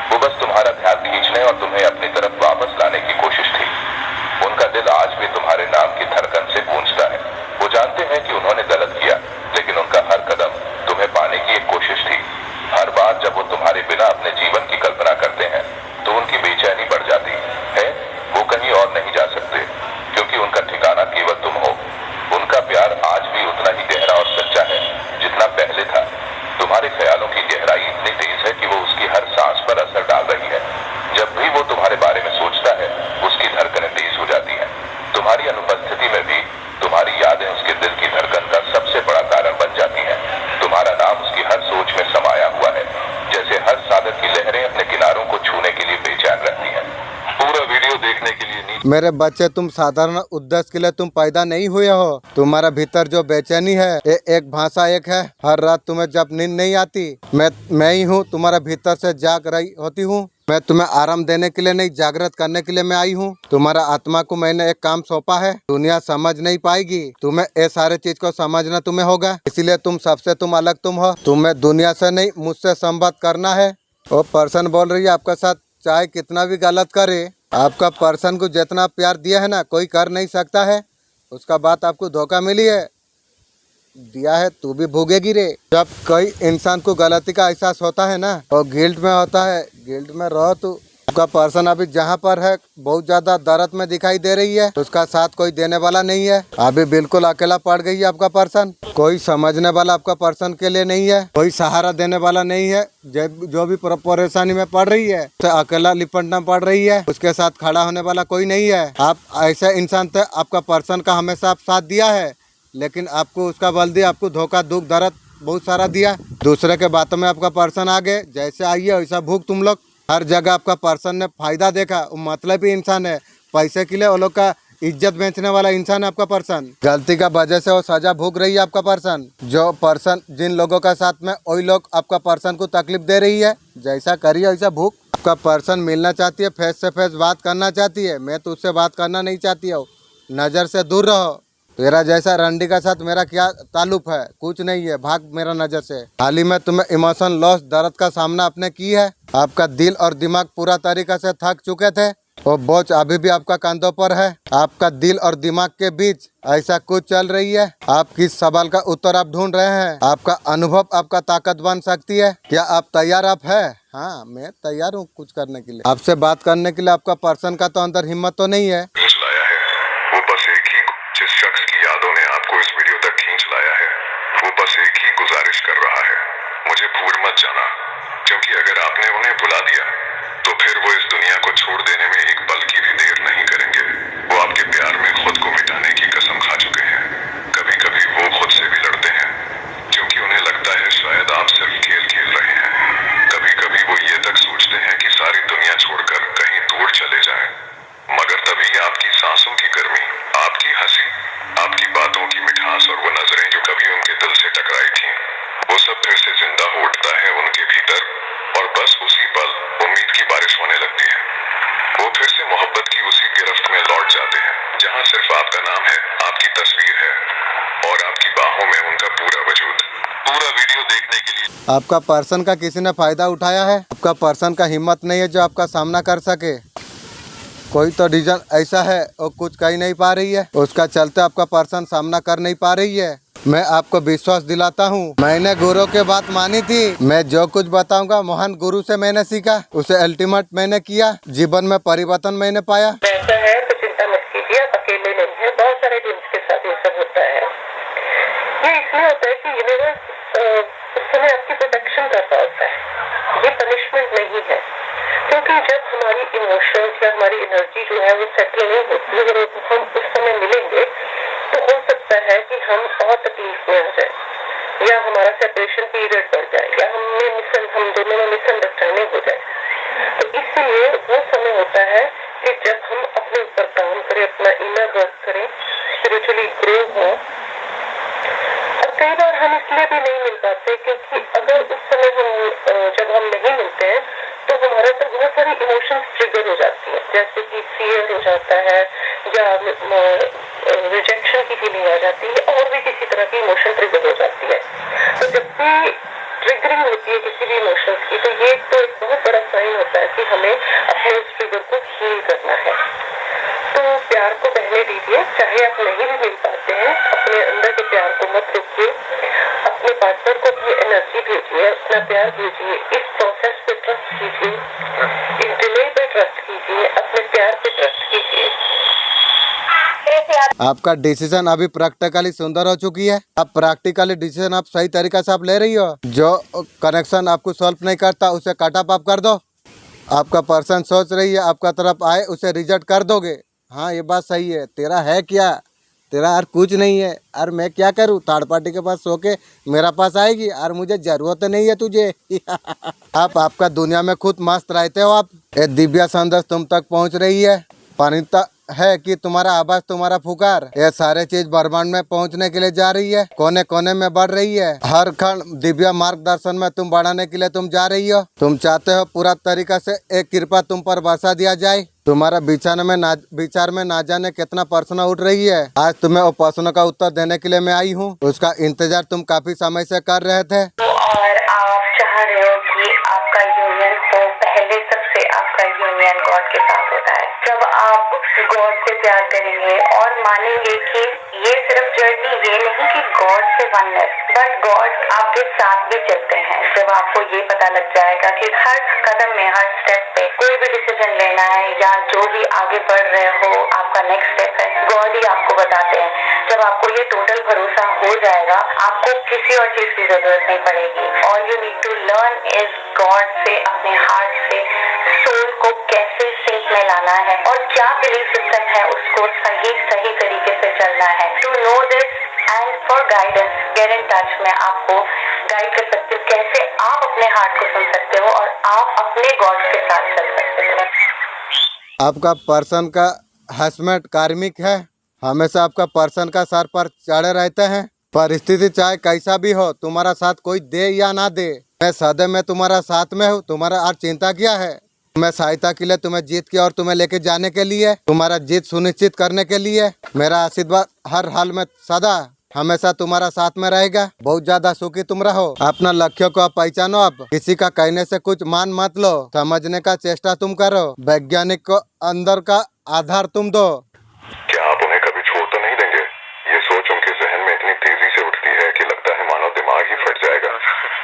वो बस तुम्हारा ध्यान खींचने और तुम्हें अपनी तरफ वापस लाने की कोशिश थी। उनका दिल आज भी तुम्हारे नाम की धड़कन से गूंजता है। वो जानते हैं कि उन्होंने गलत किया, लेकिन उनका हर कदम तुम्हें पाने की एक कोशिश थी। हर बार जब वो तुम्हारे बिना अपने जीवन की कल्पना करते हैं, तो उनकी बेचैनी बढ़ जाती है। वो कहीं और नहीं जा सकते, क्योंकि उनका ठिकाना केवल तुम हो। उनका प्यार आज भी उतना ही गहरा और सच्चा है जितना पहले था। तुम्हारे ख्यालों की गहराई इतनी तेज है कि वो उसकी हर सांस पर असर डाल रही है। जब भी वो तुम्हारे बारे में सोचता है, उसकी धड़कनें तेज हो जाती हैं। तुम्हारी अनुपस्थिति में भी तुम्हारी यादें उसके दिल की धड़कन का सबसे बड़ा कारण बन जाती हैं। तुम्हारा नाम उसकी हर सोच में समाया हुआ है, जैसे हर सागर की लहरें अपने किनारों को छूने के लिए बेचैन रहती हैं। पूरा वीडियो देखने के लिए मेरे बच्चे, तुम साधारण उद्देश्य के लिए तुम पैदा नहीं हुए हो। तुम्हारा भीतर जो बेचैनी है, एक भाषा एक है। हर रात तुम्हें जब नींद नहीं आती, मैं ही हूँ तुम्हारा भीतर से जाग रही होती हूँ। मैं तुम्हें आराम देने के लिए नहीं, जागृत करने के लिए मैं आई हूँ। तुम्हारा आत्मा को मैंने एक काम सौंपा है। दुनिया समझ नहीं पाएगी, तुम्हें ये सारे चीज को समझना तुम्हें होगा। इसीलिए तुम अलग तुम हो। तुम्हें दुनिया से नहीं, मुझसे संवाद करना है। वो पर्सन बोल रही है आपका साथ, चाहे कितना भी गलत करे, आपका पर्सन को जितना प्यार दिया है ना, कोई कर नहीं सकता है। उसका बात आपको धोखा मिली है, दिया है तू भी भोगेगी रे। जब कोई इंसान को गलती का एहसास होता है ना, और गिल्ट में होता है, गिल्ट में रहो तू। आपका पर्सन अभी जहाँ पर है बहुत ज्यादा दर्द में दिखाई दे रही है, तो उसका साथ कोई देने वाला नहीं है। अभी बिल्कुल अकेला पड़ गई है आपका पर्सन। कोई समझने वाला आपका पर्सन के लिए नहीं है, कोई सहारा देने वाला नहीं है। जो भी परेशानी में पड़ रही है, तो अकेला लिपटना पड़ रही है, उसके साथ खड़ा होने वाला कोई नहीं है। आप ऐसे इंसान थे, आपका पर्सन का हमेशा आप साथ दिया है, लेकिन आपको उसका बल दिया, आपको धोखा दुख दर्द बहुत सारा दिया। दूसरे के बातों में आपका पर्सन आ गए, जैसे आइए वैसा भूख तुम लोग। हर जगह आपका पर्सन ने फायदा देखा, वो मतलब ही इंसान है, पैसे के लिए वो लोग का इज्जत बेचने वाला इंसान है आपका पर्सन। गलती का वजह से वो सजा भोग रही है आपका पर्सन। जो पर्सन जिन लोगों का साथ में, वही लोग आपका पर्सन को तकलीफ दे रही है। जैसा करिए वैसा भूख। आपका पर्सन मिलना चाहती है, फेस से फेस बात करना चाहती है, मैं तो उससे बात करना नहीं चाहती हूँ। नज़र से दूर रहो। तेरा जैसा रंडी का साथ मेरा क्या ताल्लुक है? कुछ नहीं है, भाग मेरा नज़र से। हाल ही में तुम्हें इमोशन लॉस दर्द का सामना आपने की है। आपका दिल और दिमाग पूरा तरीका से थक चुके थे। वो बोझ अभी भी आपका कंधों पर है। आपका दिल और दिमाग के बीच ऐसा कुछ चल रही है। आप किस सवाल का उत्तर आप ढूंढ रहे हैं? आपका अनुभव आपका ताकत बन सकती है। क्या आप तैयार आप है? हाँ, मैं तैयार हूँ कुछ करने के लिए। आपसे बात करने के लिए आपका पर्सन का तो अंदर हिम्मत तो नहीं है। खींच लाया है वो बस एक ही, जिस शख्स की यादों ने आपको इस वीडियो तक खींच लाया है, वो बस एक ही गुजारिश कर रहा है, मुझे भूल मत जाना। क्योंकि अगर आपने उन्हें भुला दिया तो फिर वो इस दुनिया को छोड़ देने में एक पल की भी देर नहीं करेंगे। वो आपके प्यार में खुद को मिटाने की कसम खा चुके हैं। कभी कभी वो खुद से भी लड़ते हैं क्योंकि उन्हें लगता है शायद आप सिर्फ खेल खेल रहे हैं। कभी कभी वो ये तक सोचते हैं कि सारी दुनिया छोड़कर कहीं दूर चले जाएं। मगर तभी आपकी सांसों की गर्मी, आपकी हंसी, आपकी बातों की मिठास और वो नजरें जो कभी उनके दिल से टकराई थीं, वो सब फिर से जिंदा हो उठता है उनके भीतर। और बस उसी पल उम्मीद की बारिश होने लगती है। वो फिर से मोहब्बत की उसी गिरफ्त में लौट जाते हैं जहां सिर्फ आपका नाम है, आपकी तस्वीर है और आपकी बाहों में उनका पूरा वजूद। पूरा वीडियो देखने के लिए आपका पर्सन का किसी ने फायदा उठाया है। आपका पर्सन का हिम्मत नहीं है जो आपका सामना कर सके। कोई तो रीजन ऐसा है और कुछ कह नहीं पा रही है, उसका चलते आपका पर्सन सामना कर नहीं पा रही है। मैं आपको विश्वास दिलाता हूँ, मैंने गुरु की बात मानी थी। मैं जो कुछ बताऊंगा महान गुरु से मैंने सीखा, उसे अल्टीमेट मैंने किया। जीवन में परिवर्तन मैंने पाया। ऐसा है तो चिंता मत कीजिए, आप अकेले नहीं हैं, बहुत सारे टीम्स के साथ ये सब होता है। ये इसलिए होता है कि यूनिवर्स उस समय आपकी प्रोटेक्शन कर रहा होता है, ये पनिशमेंट नहीं है। क्योंकि जब हमारी इमोशंस या हमारी एनर्जी जो है वो सेटल नहीं होती है, जब हम उस समय मिलेंगे तो हो सकता है कि हम और तकलीफ में आ जाए या हमारा सेपरेशन पीरियड बढ़ जाए या हम दोनों में मिसअंडरस्टैंडिंग हो जाए। तो इसलिए वो समय होता है कि जब हम अपने ऊपर काम करें, अपना इनर वर्क करें, स्पिरिचुअली ग्रो हो। और कई बार हम इसलिए भी नहीं मिल पाते क्योंकि अगर उस समय जब हम नहीं मिलते हैं तो हमारे अंदर बहुत सारी इमोशंस ट्रिगर हो जाती है, जैसे कि फियर हो जाता है या रिजेक्शन की फीलिंग आ जाती है और भी किसी तरह की इमोशन ट्रिगर हो जाती है। तो जब भी ट्रिगरिंग होती है किसी भी इमोशंस की तो ये तो एक बहुत बड़ा साइन होता है कि हमें अपने उस ट्रिगर को हील करना है। तो प्यार को बहने दीजिए, चाहे आप नहीं भी मिल पाते हैं, अपने अंदर के प्यार को मत रोकिए, अपने पार्टनर को अपनी एनर्जी भेजिए, अपना प्यार भेजिए, इस प्रोसेस पे ट्रस्ट कीजिए, इस डिले पे ट्रस्ट कीजिए, अपने प्यार पे ट्रस्ट कीजिए। आपका डिसीजन अभी प्रैक्टिकली सुंदर हो चुकी है। अब प्रैक्टिकली डिसीजन आप सही तरीके से आप ले रही हो। जो कनेक्शन आपको सॉल्व नहीं करता उसे कट अप आप कर दो। आपका पर्सन सोच रही है आपका तरफ आए उसे रिजेक्ट कर दोगे। हाँ, ये बात सही है। तेरा है क्या? तेरा यार कुछ नहीं है। यार मैं क्या करूँ? थर्ड पार्टी के पास सो के मेरा पास आएगी यार, मुझे जरूरत नहीं है तुझे। आप आपका दुनिया में खुद मस्त रहते हो। आप ये दिव्या संदेश तुम तक पहुँच रही है। परिणता है कि तुम्हारा आवाज, तुम्हारा पुकार, ये सारे चीज ब्रह्मांड में पहुंचने के लिए जा रही है, कोने कोने में बढ़ रही है। हर खंड दिव्य मार्गदर्शन में तुम बढ़ाने के लिए तुम जा रही हो। तुम चाहते हो पूरा तरीका से एक कृपा तुम पर बरसा दिया जाए। तुम्हारा विचार में ना जाने कितना प्रश्न उठ रही है। आज तुम्हें वो प्रश्नों का उत्तर देने के लिए मैं आई हूँ। उसका इंतजार तुम काफी समय से कर रहे थे। और आप चाह रहे हो कि आपका यूनियन हो, पहले सबसे आपका यूनियन गॉड के साथ होता है। जब आप गॉड से प्यार करेंगे और मानेंगे कि ये सिर्फ जर्नी ये नहीं कि गॉड से वननेस, बट गॉड आपके साथ भी चलते हैं। जब आपको ये पता लग जाएगा कि हर कदम में, हर स्टेप पे कोई भी डिसीजन लेना है या जो भी आगे बढ़ रहे हो, आपका नेक्स्ट स्टेप है, गॉड ही आपको बताते हैं। जब आपको ये टोटल भरोसा हो जाएगा, आपको किसी और चीज की जरूरत नहीं पड़ेगी। All you need to learn is God से, अपने हार्ट से सोल को कैसे सिंक में लाना है और क्या बिलीफ सिस्टम है उसको सही तरीके से चलना है। To know this and for guidance get in touch. मैं आपको गाइड कर सकती हूँ कैसे आप अपने हार्ट को सुन सकते हो और आप अपने गॉड के साथ चल सकते हो। आपका पर्सन का हस्बैंड कार्मिक है। हमेशा आपका पर्सन का सर पर चढ़े रहते हैं। परिस्थिति चाहे कैसा भी हो, तुम्हारा साथ कोई दे या ना दे, मैं सदैव में तुम्हारा साथ में हूँ। तुम्हारा आज चिंता क्या है? तुम्हें सहायता के लिए, तुम्हें जीत की और तुम्हें लेके जाने के लिए, तुम्हारा जीत सुनिश्चित करने के लिए मेरा आशीर्वाद हर हाल में सदा हमेशा तुम्हारा साथ में रहेगा। बहुत ज्यादा सुखी तुम रहो। अपना लक्ष्य को आप पहचानो। आप किसी का कहने से कुछ मान मत लो। समझने का चेष्टा तुम करो। वैज्ञानिक को अंदर का आधार तुम दो। क्या आप उन्हें कभी छोड़ तो नहीं देंगे? ये सोच उनके जहन में इतनी तेजी से उठती है कि लगता है मानो दिमाग ही फट जाएगा।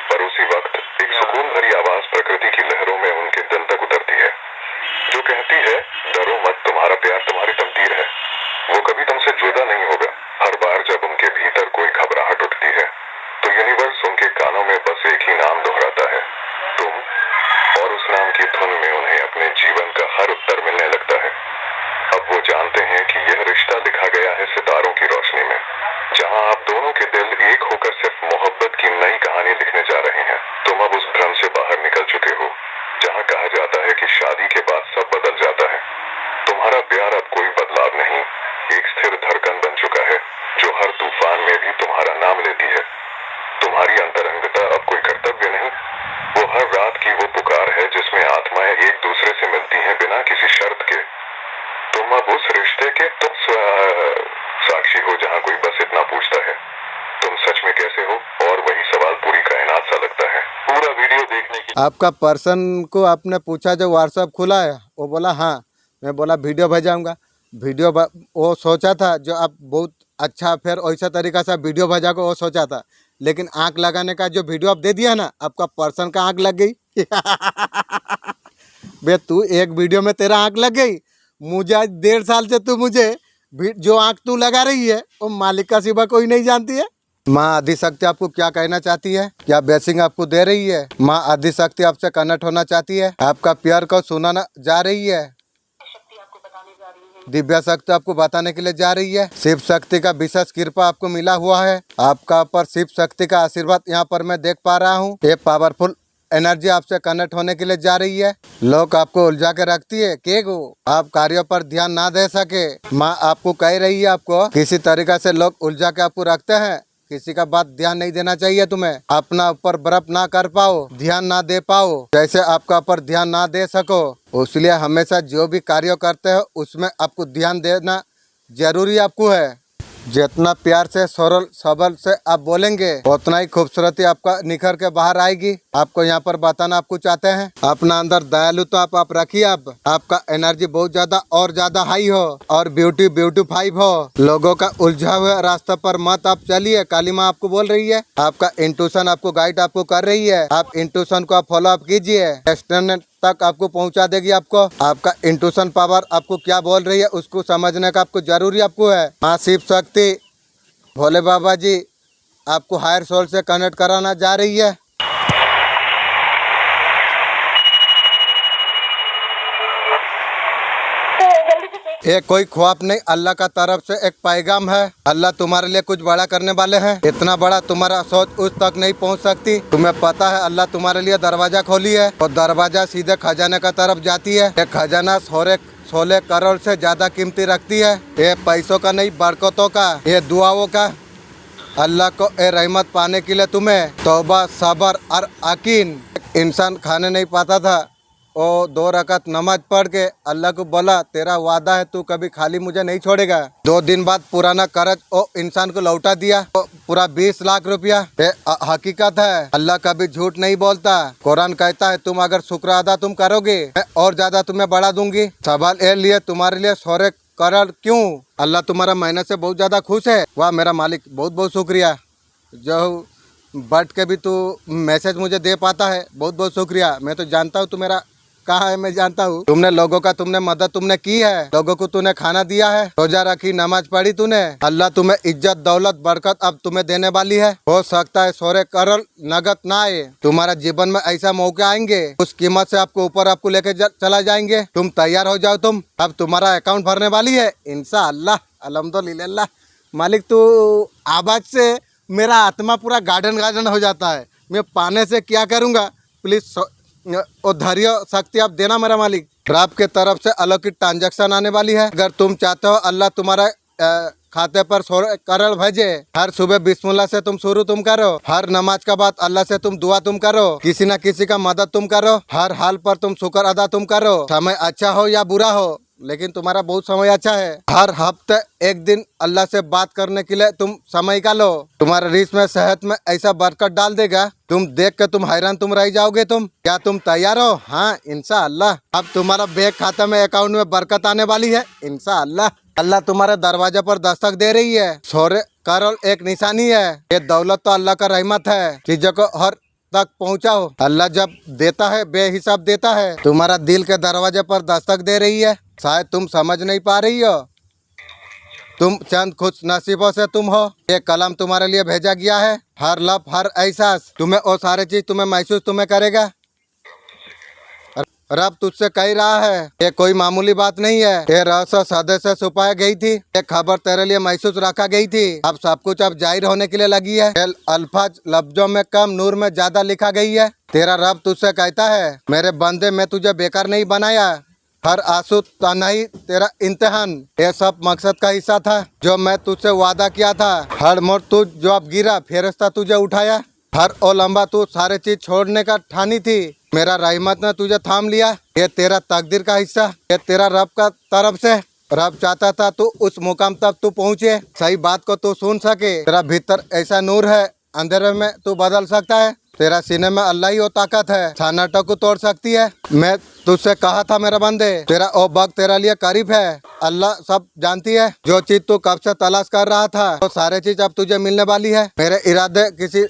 पर उसी वक्त एक सुकून भरी आवाज प्रकृति की लहरों में उनके दिल तक उतरती है, जो कहती है, डरो मत, तुम्हारा प्यार तुम्हारी तकदीर है। वो कभी तुमसे जुदा नहीं होगा। हर बार जब उनके भीतर कोई घबराहट उठती है तो यूनिवर्स उनके कानों में बस एक ही नाम दोहराता है, तुम। और उस नाम की धुन में उन्हें अपने जीवन का हर उत्तर मिलने लगता है। अब वो जानते हैं कि यह रिश्ता लिखा गया है सितारों की रोशनी में, जहां आप दोनों के दिल एक होकर सिर्फ मोहब्बत की नई कहानी लिखने जा रहे हैं। तुम अब उस भ्रम से बाहर निकल चुके हो जहां कहा जाता है कि शादी के बाद सब बदल जाता है। तुम्हारा प्यार अब कोई बदलाव नहीं, एक स्थिर धड़कन बन चुका है जो हर तूफान में भी तुम्हारा नाम लेती है। तुम्हारी अंतरंगता अब कोई कर्तव्य नहीं, वो हर रात की वो पुकार है जिसमें आत्माएं एक दूसरे से मिलती हैं बिना किसी शर्त के। तुम अब उस रिश्ते के तुम साक्षी हो जहां कोई बस इतना पूछता है, तुम सच में कैसे हो? और वही सवाल पूरी कायनात सा लगता है। पूरा वीडियो देखने की आपका पर्सन को आपने पूछा जो व्हाट्सएप खुला है, वो बोला हाँ। मैं बोला वीडियो भेजाऊंगा। वो सोचा था जो आप बहुत अच्छा फिर वैसा तरीका से वीडियो भेजा को वो सोचा था, लेकिन आंख लगाने का जो वीडियो आप दे दिया ना, आपका पर्सन का आंख लग गई। बे तू एक वीडियो में तेरा आंख लग गई। मुझे आज 1.5 साल से तू मुझे जो आंख तू लगा रही है वो मालिक का सिवा कोई नहीं जानती है। माँ आदिशक्ति आपको क्या कहना चाहती है? क्या ब्लेसिंग आपको दे रही है? माँ आदिशक्ति आपसे कनेक्ट होना चाहती है, आपका प्यार को सुनाना जा रही है। दिव्या शक्ति आपको बताने के लिए जा रही है। शिव शक्ति का विशेष कृपा आपको मिला हुआ है। आपका पर शिव शक्ति का आशीर्वाद यहाँ पर मैं देख पा रहा हूँ। ये पावरफुल एनर्जी आपसे कनेक्ट होने के लिए जा रही है। लोग आपको उलझा के रखती है के गो आप कार्यों पर ध्यान ना दे सके। माँ आपको कह रही है, आपको किसी तरीका से लोग उलझा के आपको रखते हैं। किसी का बात ध्यान नहीं देना चाहिए तुम्हें। अपना ऊपर बर्फ ना कर पाओ, ध्यान ना दे पाओ, जैसे आपका ऊपर ध्यान ना दे सको, इसलिए हमेशा जो भी कार्य करते हो उसमें आपको ध्यान देना जरूरी आपको है। जितना प्यार से सरल सबल से आप बोलेंगे उतना ही खूबसूरती आपका निखर के बाहर आएगी। आपको यहाँ पर बताना आपको चाहते हैं, अपना अंदर दयालुता आप रखिए। आपका एनर्जी बहुत ज्यादा और ज्यादा हाई हो और ब्यूटीफाइव हो। लोगों का उलझा हुआ रास्ता पर मत आप चलिए। काली माँ आपको बोल रही है, आपका इंट्यूशन आपको गाइड आपको कर रही है। आप इंट्यूशन को आप फॉलो अप कीजिए, डेस्टिनेशन तक आपको पहुंचा देगी। आपका इंट्यूशन पावर आपको क्या बोल रही है उसको समझने का आपको जरूरी आपको है। माँ शिव शक्ति भोले बाबा जी आपको हायर सोल से कनेक्ट कराना जा रही है। ये कोई ख्वाब नहीं, अल्लाह का तरफ से एक पैगाम है। अल्लाह तुम्हारे लिए कुछ बड़ा करने वाले हैं। इतना बड़ा तुम्हारा सोच उस तक नहीं पहुंच सकती। तुम्हें पता है अल्लाह तुम्हारे लिए दरवाजा खोली है और दरवाजा सीधे खजाने का तरफ जाती है। ये खजाना 16 करोड़ से ज्यादा कीमती रखती है। ये पैसों का नहीं, बरकतों का, ये दुआओं का। अल्लाह को ये रहमत पाने के लिए तुम्हें तौबा, सबर और यकीन। इंसान खाने नहीं पाता था, वो 2 रकात नमाज पढ़ के अल्लाह को बोला, तेरा वादा है तू कभी खाली मुझे नहीं छोड़ेगा। 2 दिन बाद पुराना कर्ज वो इंसान को लौटा दिया, पूरा 20 लाख रुपया। ये हकीकत है, अल्लाह कभी झूठ नहीं बोलता। कुरान कहता है तुम अगर शुक्र अदा तुम करोगे मैं और ज्यादा तुम्हें बढ़ा दूंगी। सवाल ये लिए तुम्हारे लिए 16 करोड़ क्यों? अल्लाह तुम्हारा मेहनत से बहुत ज्यादा खुश है। वाह मेरा मालिक, बहुत बहुत शुक्रिया। जो बैठ के भी तू मैसेज मुझे दे पाता है, बहुत बहुत शुक्रिया। मैं तो जानता हूँ तू मेरा कहाँ है, मैं जानता हूँ। तुमने लोगों का मदद तुमने की है, लोगों को तूने खाना दिया है, रोजा रखी, नमाज पढ़ी तूने। अल्लाह तुम्हें इज्जत, दौलत, बरकत अब तुम्हें देने वाली है। हो सकता है 16 करोड़ नगद ना आए, तुम्हारा जीवन में ऐसा मौका आएंगे उस कीमत से आपको ऊपर आपको लेके चला जाएंगे। तुम तैयार हो जाओ, तुम अब तुम्हारा अकाउंट भरने वाली है इंशाअल्लाह। अल्हम्दुलिल्लाह। मालिक तू आवाज से मेरा आत्मा पूरा गार्डन हो जाता है। मैं पाने से क्या करूँगा, प्लीज और धैर्य शक्ति आप देना मेरा मालिक। रब के तरफ से अलौकिक ट्रांजैक्शन आने वाली है। अगर तुम चाहते हो अल्लाह तुम्हारा खाते पर करल भेजे। हर सुबह बिस्मिल्लाह से तुम शुरू तुम करो। हर नमाज के बाद अल्लाह से तुम दुआ तुम करो। किसी न किसी का मदद तुम करो। हर हाल पर तुम शुक्र अदा तुम करो। समय अच्छा हो या बुरा हो, लेकिन तुम्हारा बहुत समय अच्छा है। हर हफ्ते एक दिन अल्लाह से बात करने के लिए तुम समय निकालो। तुम्हारे रिस्क में, सेहत में ऐसा बरकत डाल देगा, तुम देख के तुम हैरान तुम रह जाओगे। क्या तुम तैयार हो? हाँ इंशाअल्लाह। अब तुम्हारा बैंक खाता में, अकाउंट में बरकत आने वाली है इंशाअल्लाह। अल्लाह तुम्हारे दरवाजे पर दस्तक दे रही है। सोरे करल एक निशानी है। ये दौलत तो अल्लाह का रहमत है, चीजों को हर तक पहुँचाओ। अल्लाह जब देता है बेहिसाब देता है। तुम्हारा दिल के दरवाजे पर दस्तक दे रही है, शायद तुम समझ नहीं पा रही हो। तुम चंद खुश नसीबों से तुम हो। ये कलम तुम्हारे लिए भेजा गया है। हर लफ्ज, हर एहसास तुम्हें वो सारे चीज तुम्हें महसूस तुम्हें करेगा। रब तुझसे कह रहा है, ये कोई मामूली बात नहीं है। ये रहस्य सदे से छुपाया गई थी। ये खबर तेरे लिए महसूस रखा गई थी। अब सब कुछ अब जाहिर होने के लिए लगी है। अल्फाज लफ्जों में कम, नूर में ज्यादा लिखा गई है। तेरा रब तुझसे कहता है, मेरे बंदे, मैं तुझे बेकार नहीं बनाया। हर आंसू तन्हाई तेरा इम्तिहान, ये सब मकसद का हिस्सा था जो मैं तुझसे वादा किया था। हर मोड़ तू जो अब गिरा, फेरिस्ता तुझे उठाया। हर ओ लंबा तू सारे चीज छोड़ने का ठानी थी, मेरा रहमत ने तुझे थाम लिया। ये तेरा तकदीर का हिस्सा, ये तेरा रब का तरफ से। रब चाहता था तू उस मुकाम तक तू पहुँचे, सही बात को तू सुन सके। तेरा भीतर ऐसा नूर है, अंधेरे में तू बदल सकता है। तेरा सीने में अल्लाह ही वो ताकत है, छानाटों को तोड़ सकती है। मैं तुझसे कहा था मेरा बंदे, तेरा ओ वक्त तेरा लिए करीब है। अल्लाह सब जानती है। जो चीज तू कब से तलाश कर रहा था, वो सारे चीज अब तुझे मिलने वाली है। मेरे इरादे किसी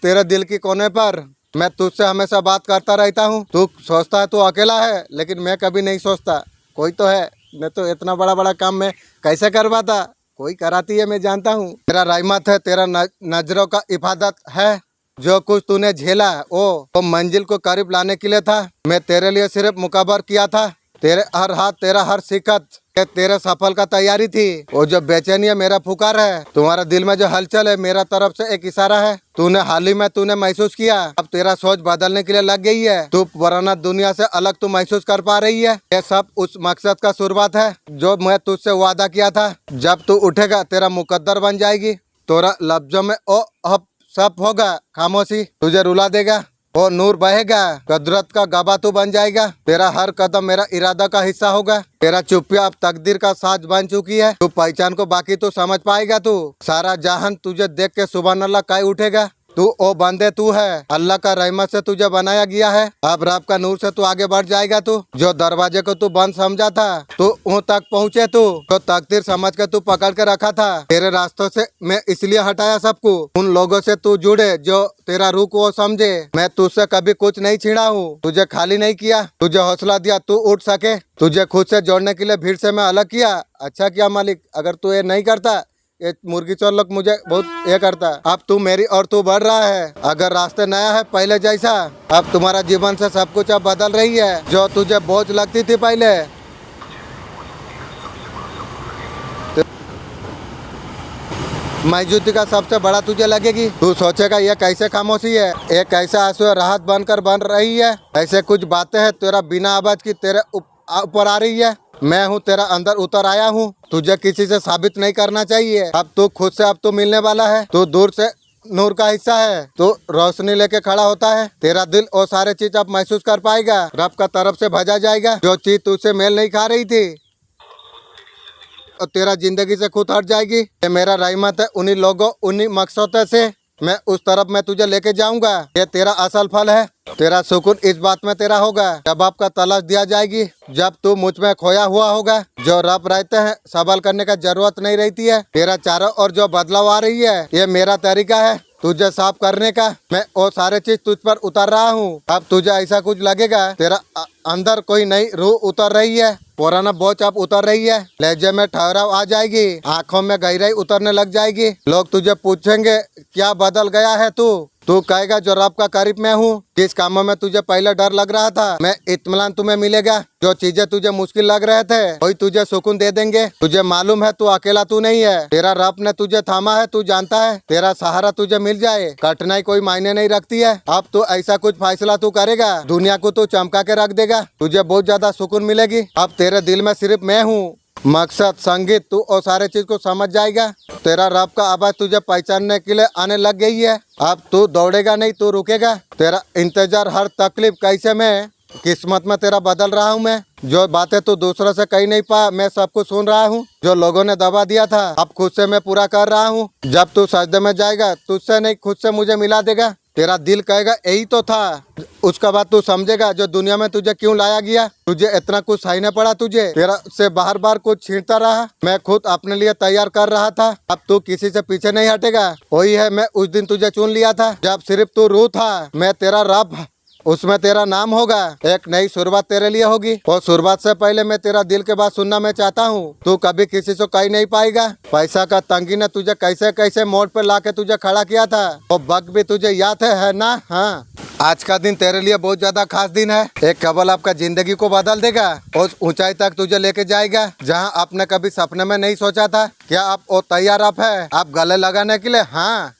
तेरे दिल की कोने पर, मैं तुझसे हमेशा बात करता रहता हूँ। तू सोचता है तू अकेला है, लेकिन मैं कभी नहीं सोचता कोई तो है। मैं तो इतना बड़ा बड़ा काम मैं कैसे करवाता, कोई कराती है, मैं जानता हूँ। तेरा रहमत है, तेरा नजरों का इफादत है। जो कुछ तूने झेला वो मंजिल को करीब लाने के लिए था। मैं तेरे लिए सिर्फ मुकाबर किया था। तेरे हर हाथ, तेरा हर सिकत, तेरे सफल का तैयारी थी। वो जो बेचैनी है मेरा पुकार है, तुम्हारा दिल में जो हलचल है मेरा तरफ से एक इशारा है। तूने हाल ही में तूने महसूस किया, अब तेरा सोच बदलने के लिए लग गई है। तू पुराना दुनिया से अलग तू महसूस कर पा रही है। ये सब उस मकसद का शुरुआत है जो मैं तुझसे वादा किया था। जब तू उठेगा तेरा मुकद्दर बन जाएगी। तोरा लफ्जों में ओ अब सब होगा, खामोशी तुझे रुला देगा। वो नूर बहेगा, कदरत का गवाह तू बन जाएगा। तेरा हर कदम मेरा इरादा का हिस्सा होगा। तेरा चुप्पिया अब तकदीर का साज बन चुकी है। तू पहचान को बाकी तू समझ पाएगा। तू सारा जहान तुझे देख के सुभान अल्लाह कह उठेगा। तू ओ बंदे तू है, अल्लाह का रहमत से तुझे बनाया गया है। अब रब का नूर से तू आगे बढ़ जाएगा। तू जो दरवाजे को तू बंद समझा था, तू वहाँ तक पहुँचे। तू तो तकदीर समझ के तू पकड़ के रखा था। तेरे रास्तों से मैं इसलिए हटाया सबको। उन लोगों से तू जुड़े जो तेरा रूह को समझे। मैं तुझसे कभी कुछ नहीं छीना हूँ, तुझे खाली नहीं किया। तुझे हौसला दिया तू उठ सके। तुझे खुद से जोड़ने के लिए भीड़ से मैं अलग किया। अच्छा किया मालिक, अगर तू ये नहीं करता, ये मुर्गी चोर लोग मुझे बहुत ये करता। अब तू मेरी और तू बढ़ रहा है। अगर रास्ते नया है पहले जैसा, अब तुम्हारा जीवन से सब कुछ अब बदल रही है। जो तुझे बोझ लगती थी पहले, मौजूदगी का सबसे बड़ा तुझे लगेगी। तू सोचेगा ये कैसे खामोशी है, एक ऐसा आंसू राहत बनकर बन रही है। ऐसे कुछ बातें हैं तेरा बिना आवाज की तेरे ऊपर आ रही है। मैं हूँ तेरा अंदर उतर आया हूँ। तुझे किसी से साबित नहीं करना चाहिए। अब तू खुद से अब तू मिलने वाला है। तू दूर से नूर का हिस्सा है। तू रोशनी लेके खड़ा होता है। तेरा दिल वो सारे चीज अब महसूस कर पाएगा। रब का तरफ से भेजा जाएगा। जो चीज तुझसे मेल नहीं खा रही थी और तेरा जिंदगी से खुद हट जाएगी। ये मेरा रहमत है उन्हीं लोगों, उन्हीं मकसदों से मैं उस तरफ मैं तुझे लेके जाऊंगा। ये तेरा असल फल है। तेरा सुकून इस बात में तेरा होगा जब आपका तलाश दिया जाएगी। जब तू मुझ में खोया हुआ होगा। जो रब रहते हैं, सवाल करने का जरूरत नहीं रहती है। तेरा चारों और जो बदलाव आ रही है, ये मेरा तरीका है तुझे साफ करने का। मैं वो सारे चीज तुझ पर उतर रहा हूँ। अब तुझे ऐसा कुछ लगेगा तेरा अंदर कोई नई रूह उतर रही है। पुराना बोझ अब उतर रही है। लहजे में ठहराव आ जाएगी। आंखों में गहराई उतरने लग जाएगी। लोग तुझे पूछेंगे क्या बदल गया है तू कहेगा जो रब का करीब मैं हूँ। जिस कामों में तुझे पहले डर लग रहा था, मैं इत्मीनान तुम्हें मिलेगा। जो चीजें तुझे मुश्किल लग रहे थे, वही तुझे सुकून दे देंगे। तुझे मालूम है तू अकेला तू नहीं है। तेरा रब ने तुझे थामा है। तू जानता है तेरा सहारा तुझे मिल जाए। कठिनाई कोई मायने नहीं रखती है। अब तू ऐसा कुछ फैसला तू करेगा, दुनिया को तू चमका के रख देगा। तुझे बहुत ज्यादा सुकून मिलेगी। अब तेरे दिल में सिर्फ मैं हूँ। मकसद संगीत तू और सारे चीज को समझ जाएगा। तेरा रब का आवाज तुझे पहचानने के लिए आने लग गई है। अब तू दौड़ेगा नहीं, तू रुकेगा। तेरा इंतजार हर तकलीफ कैसे में किस्मत में तेरा बदल रहा हूँ मैं। जो बातें तू दूसरों से कही नहीं पा, मैं सब कुछ सुन रहा हूँ। जो लोगों ने दबा दिया था, अब खुद से मैं पूरा कर रहा हूँ। जब तू सजदे में जाएगा, तुझसे नहीं खुद से मुझे मिला देगा। तेरा दिल कहेगा यही तो था। उसका बाद तू समझेगा जो दुनिया में तुझे क्यों लाया गया। तुझे इतना कुछ सहना पड़ा, तुझे तेरा से बार बार कुछ छीनता रहा। मैं खुद अपने लिए तैयार कर रहा था। अब तू किसी से पीछे नहीं हटेगा। वही है, मैं उस दिन तुझे चुन लिया था जब सिर्फ तू रूह था। मैं तेरा रब, उसमें तेरा नाम होगा। एक नई शुरुआत तेरे लिए होगी। और शुरुआत से पहले मैं तेरा दिल के बात सुनना मैं चाहता हूँ। तू कभी किसी से कही नहीं पाएगा। पैसा का तंगी ने तुझे कैसे कैसे मोड़ पे लाके तुझे खड़ा किया था। वो वक्त भी तुझे याद है ना? हाँ, आज का दिन तेरे लिए बहुत ज्यादा खास दिन है। एक कबल आपका जिंदगी को बदल देगा। उस ऊंचाई तक तुझे लेके जाएगा जहाँ आपने कभी सपने में नहीं सोचा था। क्या आप वो तैयार आप है आप गले लगाने के लिए? हाँ,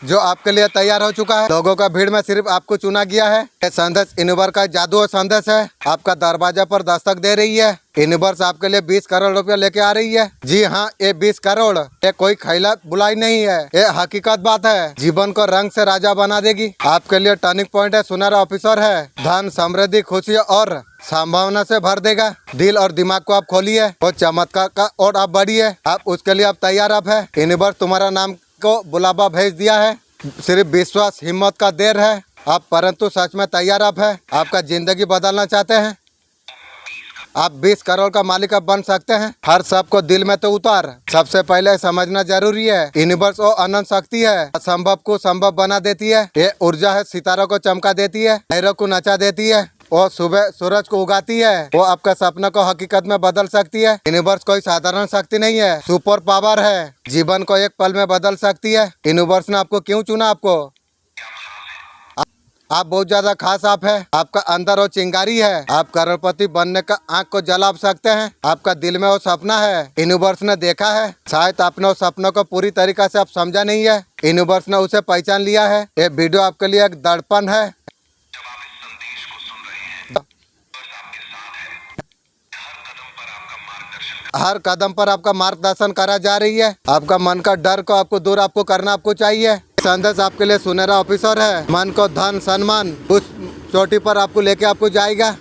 जो आपके लिए तैयार हो चुका है। लोगों का भीड़ में सिर्फ आपको चुना गया है। ये संदेश यूनिवर्स का जादू और संदेश है। आपका दरवाजा पर दस्तक दे रही है। यूनिवर्स आपके लिए 20 करोड़ रुपया लेके आ रही है। जी हाँ, ये 20 करोड़ ये कोई खैला बुलाई नहीं है, ये हकीकत बात है। जीवन को रंग से राजा बना देगी। आपके लिए टर्निंग पॉइंट है, सुनहरा ऑफिसर है। धन, समृद्धि, खुशी और संभावना से भर देगा। दिल और दिमाग को आप खोलिए और चमत्कार का और आप बढ़िए। आप उसके लिए आप तैयार आप है। यूनिवर्स तुम्हारा नाम को बुलावा भेज दिया है। सिर्फ विश्वास हिम्मत का देर है आप, परंतु सच में तैयार आप है। आपका जिंदगी बदलना चाहते हैं। आप 20 करोड़ का मालिक आप बन सकते हैं। हर सबको दिल में तो उतार। सबसे पहले समझना जरूरी है, यूनिवर्स वो अनंत शक्ति है। असंभव को संभव बना देती है। ये ऊर्जा है, सितारों को चमका देती है, लहरों को नचा देती है। वो सुबह सूरज को उगाती है। वो आपका सपना को हकीकत में बदल सकती है। यूनिवर्स कोई साधारण शक्ति नहीं है, सुपर पावर है। जीवन को एक पल में बदल सकती है। यूनिवर्स ने आपको क्यों चुना? आप बहुत ज्यादा खास आप है। आपका अंदर वो चिंगारी है। आप करोड़पति बनने का आंख को जला सकते हैं। आपका दिल में वो सपना है, यूनिवर्स ने देखा है। शायद आपने उस सपनों को पूरी तरीके से आप समझा नहीं है। यूनिवर्स ने उसे पहचान लिया है। ये वीडियो आपके लिए एक दर्पण है। हर कदम पर आपका मार्गदर्शन करा जा रही है। आपका मन का डर को आपको दूर आपको करना आपको चाहिए। संदेश आपके लिए सुनहरा ऑफिसर है। मन को धन, सम्मान उस चोटी पर आपको लेके आपको जाएगा।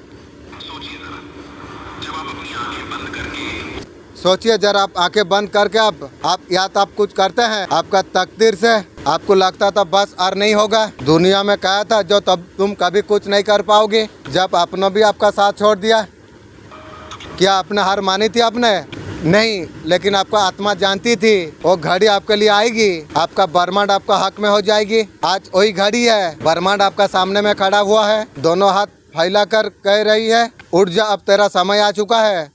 सोचिए जरा, आप आंखें बंद करके आप या तो आप कुछ करते हैं आपका तकदीर से। आपको लगता था बस और नहीं होगा। दुनिया में कहा था जो तब तुम कभी कुछ नहीं कर पाओगे। जब आपने भी आपका साथ छोड़ दिया, क्या आपने हार मानी थी? आपने नहीं, लेकिन आपका आत्मा जानती थी वो घड़ी आपके लिए आएगी। आपका ब्रह्मांड आपका हक में हो जाएगी। आज वही घड़ी है। ब्रह्मांड आपका सामने में खड़ा हुआ है, दोनों हाथ फैलाकर कह रही है उठ जा, अब तेरा समय आ चुका है।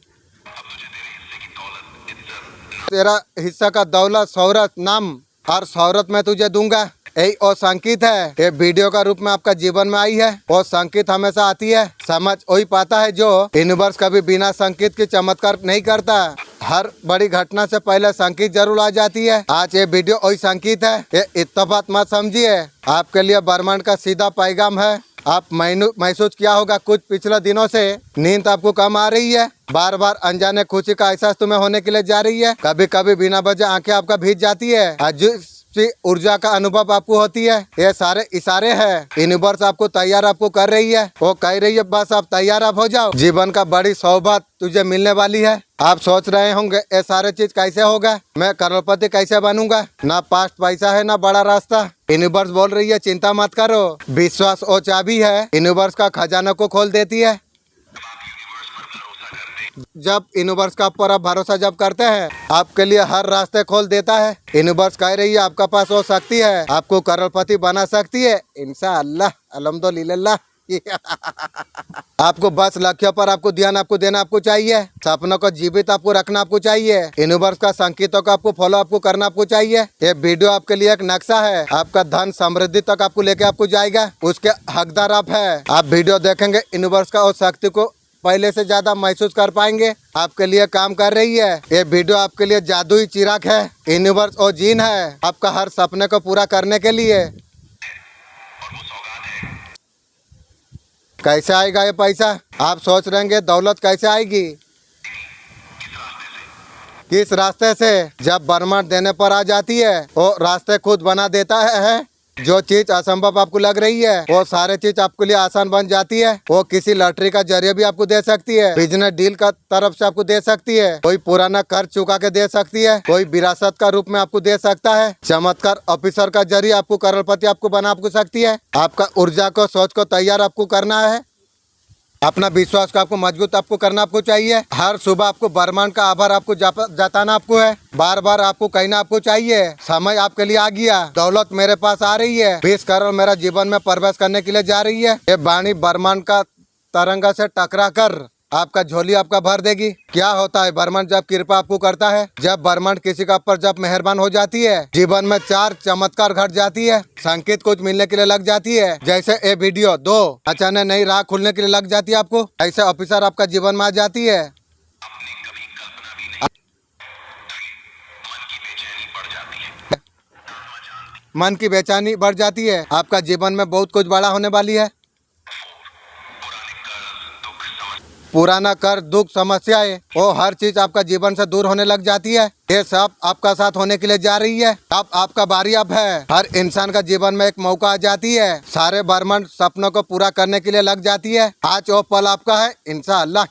तेरा हिस्सा का दौलत, शोहरत, नाम और शोहरत मैं तुझे दूंगा। यही वो संकेत है। ये वीडियो का रूप में आपका जीवन में आई है। वो संकेत हमेशा आती है। समझ वही पाता है जो यूनिवर्स कभी बिना संकेत के चमत्कार नहीं करता। हर बड़ी घटना से पहले संकेत जरूर आ जाती है। आज ये वीडियो वही संकेत है। ये इत्तेफाक मत समझिए। आपके लिए ब्रह्मांड का सीधा पैगाम है। आप महसूस किया होगा कुछ पिछले दिनों से नींद आपको कम आ रही है। बार बार अनजाने खुशी का एहसास तुम्हें होने के लिए जा रही है। कभी कभी बिना वजह आंखें आपका भीग जाती है। आज ऊर्जा का अनुभव आपको होती है। ये सारे इशारे हैं। यूनिवर्स आपको तैयार आपको कर रही है। वो कह रही है बस आप तैयार आप हो जाओ। जीवन का बड़ी सौभाग्य तुझे मिलने वाली है। आप सोच रहे होंगे ये सारे चीज कैसे होगा, मैं करोड़पति कैसे बनूंगा। ना पास्ट पैसा है ना बड़ा रास्ता। यूनिवर्स बोल रही है चिंता मत करो। विश्वास वो चाबी है, यूनिवर्स का खजाना को खोल देती है। जब यूनिवर्स का ऊपर आप भरोसा जब करते हैं, आपके लिए हर रास्ते खोल देता है। यूनिवर्स कह रही है आपका पास वो शक्ति है, आपको करोड़पति बना सकती है इंशाअल्लाह, अल्हम्दुलिल्लाह। आपको बस लक्ष्य पर आपको ध्यान आपको देना आपको चाहिए। सपनों को जीवित आपको रखना आपको चाहिए। यूनिवर्स का संकेतों को आपको फॉलो आपको करना आपको चाहिए। ये वीडियो आपके लिए एक नक्शा है। आपका धन समृद्धि तक आपको लेके आपको जाएगा। उसके हकदार आप है। आप वीडियो देखेंगे यूनिवर्स का उस शक्ति को पहले से ज्यादा महसूस कर पाएंगे। आपके लिए काम कर रही है। ये वीडियो आपके लिए जादुई चिराग है। यूनिवर्स और जीन है आपका हर सपने को पूरा करने के लिए। कैसे आएगा ये पैसा? आप सोच रहे होंगे दौलत कैसे आएगी, किस रास्ते से? जब बर्माट देने पर आ जाती है वो रास्ते खुद बना देता है। जो चीज असंभव आपको लग रही है वो सारे चीज आपके लिए आसान बन जाती है। वो किसी लॉटरी का जरिए भी आपको दे सकती है, बिजनेस डील का तरफ से आपको दे सकती है, कोई पुराना कर्ज चुका के दे सकती है, कोई विरासत का रूप में आपको दे सकता है, चमत्कार ऑफिसर का जरिए आपको करोड़पति आपको बना आपको सकती है। आपका ऊर्जा को सोच को तैयार आपको करना है, अपना विश्वास को आपको मजबूत आपको करना आपको चाहिए। हर सुबह आपको ब्रह्मांड का आभार आपको जताना आपको है, बार बार आपको कहना आपको चाहिए समय आपके लिए आ गया, दौलत मेरे पास आ रही है, 20 करोड़ मेरा जीवन में प्रवेश करने के लिए जा रही है। ये वाणी ब्रह्मांड का तरंगा से टकरा कर आपका झोली आपका भर देगी। क्या होता है ब्रह्मांड जब कृपा आपको करता है, जब ब्रह्मांड किसी का ऊपर जब मेहरबान हो जाती है, जीवन में 4 चमत्कार घट जाती है, संकेत कुछ मिलने के लिए लग जाती है। जैसे ये वीडियो 2 अचानक नई राह खुलने के लिए लग जाती है आपको, ऐसे ऑफिसर आपका जीवन में आ जाती है। मन की बेचैनी बढ़ जाती है, आपका जीवन में बहुत कुछ बड़ा होने वाली है। पुराना कर दुख समस्याएं वो हर चीज आपका जीवन से दूर होने लग जाती है। ये सब आपका साथ होने के लिए जा रही है। अब आपका बारी अब है। हर इंसान का जीवन में एक मौका आ जाती है, सारे ब्रह्मांड सपनों को पूरा करने के लिए लग जाती है। आज वो पल आपका है इंशाअल्लाह।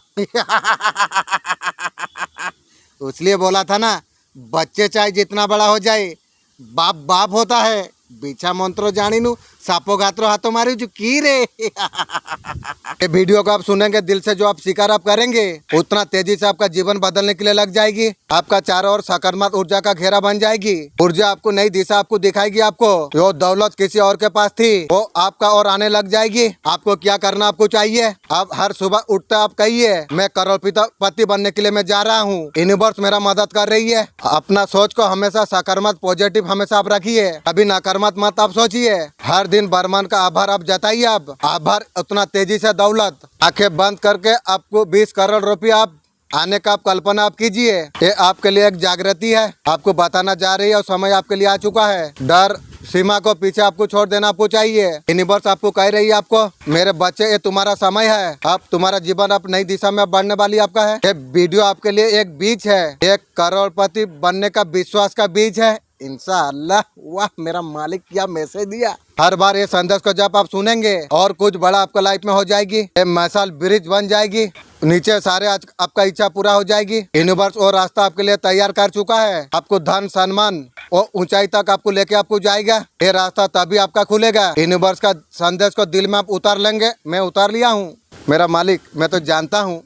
इसलिए बोला था ना, बच्चे चाहे जितना बड़ा हो जाए बाप बाप होता है। बीछा मंत्रो जानी नु सापो गात्रो हाथों मारी जो की रे। ये वीडियो को आप सुनेंगे दिल से, जो आप स्वीकार आप करेंगे उतना तेजी से आपका जीवन बदलने के लिए लग जाएगी। आपका चारों ओर सकारात्मक ऊर्जा का घेरा बन जाएगी। ऊर्जा आपको नई दिशा आपको दिखाएगी। आपको जो दौलत किसी और के पास थी वो आपका और आने लग जाएगी। आपको क्या करना आपको चाहिए, आप हर सुबह उठते आप कहिए मैं करोड़पति बनने के लिए मैं जा रहा हूँ, यूनिवर्स मेरा मदद कर रही है। अपना सोच को हमेशा सकारात्मक पॉजिटिव हमेशा आप रखिए, कभी नकारात्मक मत आप सोचिए। हर दिन ब्रह्मांड का आभार आप जताइए। आप आभार उतना तेजी से दौलत आंखें बंद करके आपको 20 करोड़ रुपया आप आने का आप कल्पना आप कीजिए। ये आपके लिए एक जागृति है, आपको बताना जा रही है और समय आपके लिए आ चुका है। डर सीमा को पीछे आपको छोड़ देना आपको चाहिए। यूनिवर्स आपको कह रही है आपको मेरे बच्चे ये तुम्हारा समय है, अब तुम्हारा जीवन अब नई दिशा में बढ़ने वाली आपका है। ये वीडियो आपके लिए एक बीज है, एक करोड़पति बनने का विश्वास का बीज है इंशाअल्लाह। वाह मेरा मालिक क्या मैसेज दिया। हर बार ये संदेश को जब आप सुनेंगे और कुछ बड़ा आपका लाइफ में हो जाएगी। ये मिसाल ब्रिज बन जाएगी, नीचे सारे आज आपका इच्छा पूरा हो जाएगी। यूनिवर्स और रास्ता आपके लिए तैयार कर चुका है। आपको धन सम्मान और ऊंचाई तक आपको लेके आपको जाएगा। ये रास्ता तभी आपका खुलेगा। यूनिवर्स का संदेश को दिल में आप उतार लेंगे। मैं उतार लिया हूँ मेरा मालिक, मैं तो जानता हूँ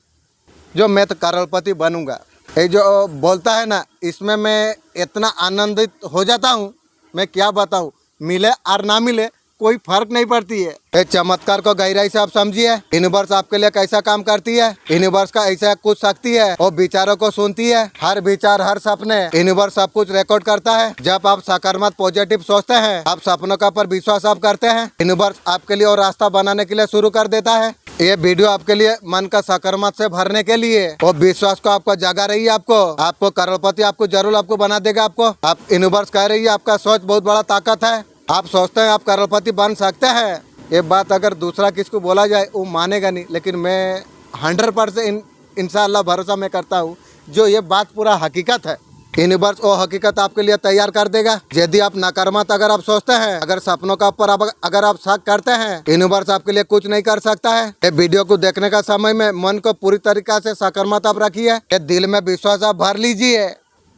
जो मैं तो करोड़पति बनूंगा। ये जो बोलता है ना, इसमें मैं इतना आनंदित हो जाता हूँ, मैं क्या बताऊँ। मिले और ना मिले कोई फर्क नहीं पड़ती है। ये चमत्कार को गहराई से आप समझिए। यूनिवर्स आपके लिए कैसा काम करती है। यूनिवर्स का ऐसा कुछ शक्ति है, वो विचारों को सुनती है। हर विचार हर सपने यूनिवर्स सब कुछ रिकॉर्ड करता है। जब आप सकारात्मक पॉजिटिव सोचते हैं, आप सपनों का पर विश्वास आप करते हैं, यूनिवर्स आपके लिए और रास्ता बनाने के लिए शुरू कर देता है। ये वीडियो आपके लिए मन का सकारात्मक से भरने के लिए वो विश्वास को आपको जगा रही है। आपको करोड़पति आपको जरूर आपको बना देगा। आपको आप यूनिवर्स कह रही है आपका सोच बहुत बड़ा ताकत है। आप सोचते हैं आप करोड़पति बन सकते हैं। ये बात अगर दूसरा किसको बोला जाए वो मानेगा नहीं, लेकिन मैं 100% इंशाअल्लाह भरोसा मैं करता हूँ जो ये बात पूरा हकीकत है। यूनिवर्स वो हकीकत आपके लिए तैयार कर देगा। यदि आप नकारात्मक अगर आप सोचते हैं, अगर सपनों का ऊपर अगर आप शक करते हैं, यूनिवर्स आपके लिए कुछ नहीं कर सकता है। ये वीडियो को देखने का समय में मन को पूरी तरीका से सकारात्मक आप रखिए। ये दिल में विश्वास आप भर लीजिए।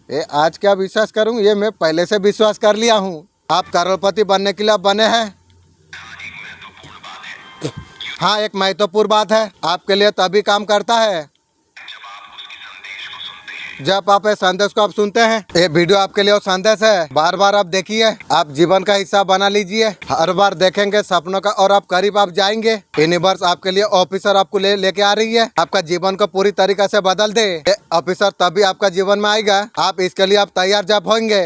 ये आज क्या विश्वास करूँ, ये मैं पहले से विश्वास कर लिया हूँ। आप करोड़पति बनने के लिए आप बने हैं। हाँ, एक महत्वपूर्ण बात है, आपके लिए तभी काम करता है जब आप इस संदेश को आप सुनते हैं। ये वीडियो आपके लिए वो संदेश है। बार बार आप देखिए, आप जीवन का हिस्सा बना लीजिए। हर बार देखेंगे सपनों का और आप करीब आप जाएंगे। यूनिवर्स आपके लिए ऑफिसर आपको लेके आ रही है, आपका जीवन को पूरी तरीके से बदल दे। ये ऑफिसर तभी आपका जीवन में आएगा, आप इसके लिए आप तैयार जब होंगे।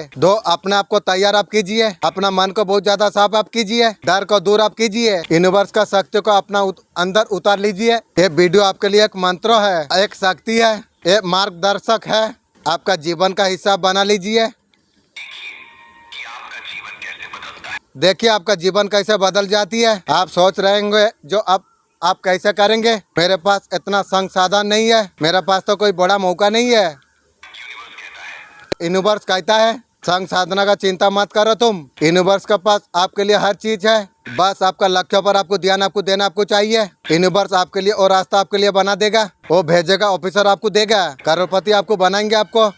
अपने आप को तैयार आप कीजिए, अपना मन को बहुत ज्यादा साफ आप कीजिए, डर को दूर आप कीजिए, यूनिवर्स का शक्ति को अपना अंदर उतार लीजिए। ये वीडियो आपके लिए एक मंत्र है, एक शक्ति है, ये मार्गदर्शक है। आपका जीवन का हिस्सा बना लीजिए। देखिए आपका जीवन कैसे बदल जाती है। आप सोच रहे होंगे जो आप आप कैसे करेंगे? मेरे पास इतना संसाधन नहीं है, मेरे पास तो कोई बड़ा मौका नहीं है। यूनिवर्स कहता है संसाधना का चिंता मत करो तुम, यूनिवर्स के पास आपके लिए हर चीज है, बस आपका लक्ष्य पर आपको ध्यान आपको देना आपको चाहिए। यूनिवर्स आपके लिए और रास्ता आपके लिए बना देगा, वो भेजेगा ऑफिसर आपको देगा, करोड़पति आपको बनाएंगे आपको।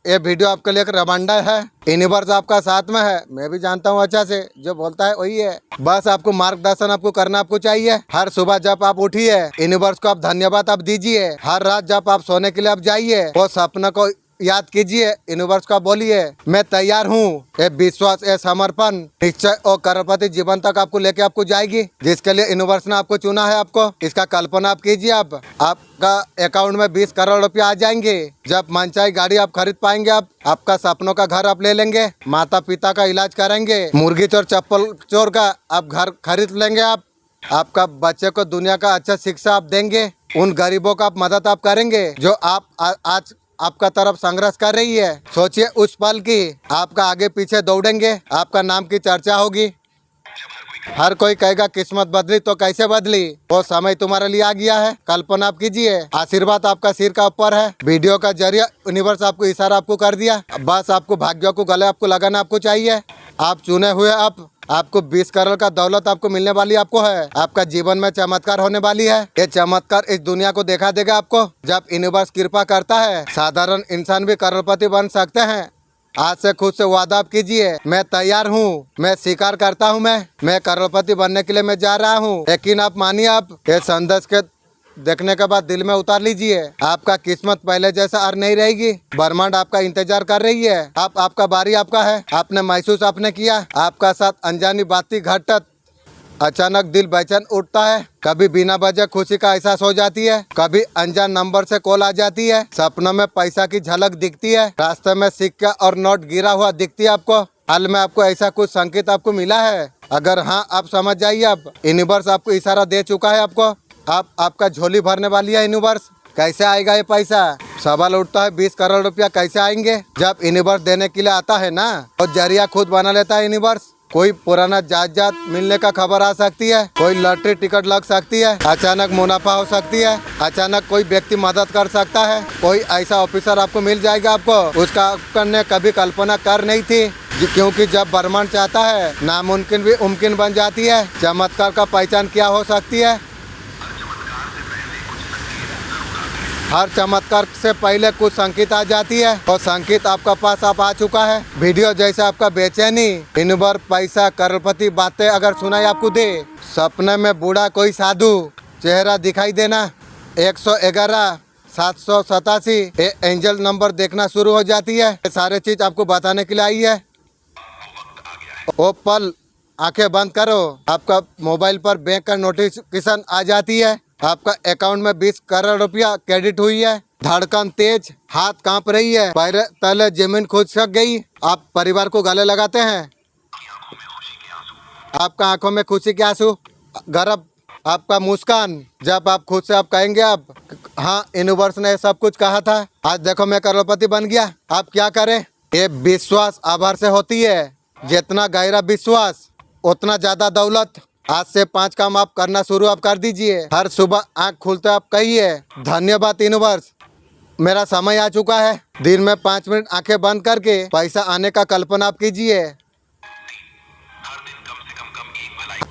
ये वीडियो आपके लिए एक रिमाइंडर है, यूनिवर्स आपका साथ में है, मैं भी जानता हूँ अच्छा से, जो बोलता है वही है। बस आपको मार्गदर्शन आपको करना आपको चाहिए। हर सुबह जब आप उठिए यूनिवर्स को आप धन्यवाद आप दीजिए। हर रात जब आप सोने के लिए आप जाइए वो सपना को याद कीजिए, यूनिवर्स का बोलिए मैं तैयार हूँ। ये विश्वास, ये समर्पण, निश्चय और करोड़पति जीवन तक आपको लेके आपको जाएगी, जिसके लिए यूनिवर्स ने आपको चुना है। आपको इसका कल्पना आप कीजिए, आपका अकाउंट में 20 करोड़ रुपया आ जाएंगे। जब मनचाही गाड़ी आप खरीद पाएंगे, आपका सपनों का घर आप ले लेंगे, माता पिता का इलाज करेंगे, मुर्गी चोर चप्पल चोर का आप घर खरीद लेंगे। आपका बच्चे को दुनिया का अच्छा शिक्षा आप देंगे, उन गरीबों का आप मदद आप करेंगे जो आप आज आपका तरफ संघर्ष कर रही है। सोचिए उस पल की, आपका आगे पीछे दौड़ेंगे, आपका नाम की चर्चा होगी। हर कोई कहेगा किस्मत बदली तो कैसे बदली, वो समय तुम्हारे लिए आ गया है। कल्पना आप कीजिए, आशीर्वाद आपका सिर का ऊपर है। वीडियो का जरिए यूनिवर्स आपको इशारा आपको कर दिया, बस आपको भाग्य को गले आपको लगाना आपको चाहिए। आप चुने हुए, आपको 20 करोड़ का दौलत आपको मिलने वाली आपको है। आपका जीवन में चमत्कार होने वाली है। ये चमत्कार इस दुनिया को देखा देगा आपको। जब यूनिवर्स कृपा करता है, साधारण इंसान भी करोड़पति बन सकते हैं। आज से खुद से वादा आप कीजिए, मैं तैयार हूँ, मैं स्वीकार करता हूँ, मैं करोड़पति बनने के लिए मैं जा रहा हूँ। यकीन आप मानिए, आप ये संदेश के देखने के बाद दिल में उतार लीजिए। आपका किस्मत पहले जैसा और नहीं रहेगी। ब्रह्मांड आपका इंतजार कर रही है। आपका बारी आपका है। आपने महसूस आपने किया, आपका साथ अनजानी बातें घटत अचानक दिल बेचैन उठता है। कभी बिना वजह खुशी का एहसास हो जाती है, कभी अनजान नंबर से कॉल आ जाती है, सपनों में पैसा की झलक दिखती है, रास्ते में सिक्का और नोट गिरा हुआ दिखती है आपको। हाल में आपको ऐसा कुछ संकेत आपको मिला है? अगर हाँ, आप समझ जाइए, अब यूनिवर्स आपको इशारा दे चुका है आपको। आपका झोली भरने वाली है यूनिवर्स। कैसे आएगा ये पैसा? सवाल उठता है 20 करोड़ रुपया कैसे आएंगे? जब यूनिवर्स देने के लिए आता है ना, तो जरिया खुद बना लेता है यूनिवर्स। कोई पुराना जायदाद मिलने का खबर आ सकती है, कोई लॉटरी टिकट लग सकती है, अचानक मुनाफा हो सकती है, अचानक कोई व्यक्ति मदद कर सकता है, कोई ऐसा ऑफिसर आपको मिल जाएगा आपको, उसका आपने कभी कल्पना कर नहीं थी। क्योंकि जब ब्रह्मांड चाहता है, नामुमकिन भी मुमकिन बन जाती है। चमत्कार का पहचान क्या हो सकती है? हर चमत्कार से पहले कुछ संकेत आ जाती है, और संकेत आपका पास आप आ चुका है। वीडियो जैसे आपका बेचैनी, यूनिवर्स पैसा करोड़पति बातें अगर सुनाई आपको दे, सपने में बूढ़ा कोई साधु चेहरा दिखाई देना, 111 787 एंजल नंबर देखना शुरू हो जाती है। ये सारे चीज आपको बताने के लिए आई है। ओ पल आंखें बंद करो, आपका मोबाइल पर बैंक का नोटिफिकेशन आ जाती है। आपका अकाउंट में 20 करोड़ रुपया क्रेडिट हुई है। धड़कन तेज, हाथ कांप रही है, पैर तले जमीन खिसक गई। आप परिवार को गले लगाते हैं। आपका आंखों में खुशी के आंसू, गर्व, आपका मुस्कान। जब आप खुद से आप कहेंगे, आप हाँ, यूनिवर्स ने सब कुछ कहा था, आज देखो मैं करोड़पति बन गया। आप क्या करें? ये विश्वास आभार से होती है। जितना गहरा विश्वास उतना ज्यादा दौलत। आज से 5 काम आप करना शुरू आप कर दीजिए। हर सुबह आंख खुलते आप कहिए, धन्यवाद यूनिवर्स, मेरा समय आ चुका है। दिन में 5 मिनट आंखें बंद करके पैसा आने का कल्पना आप कीजिए।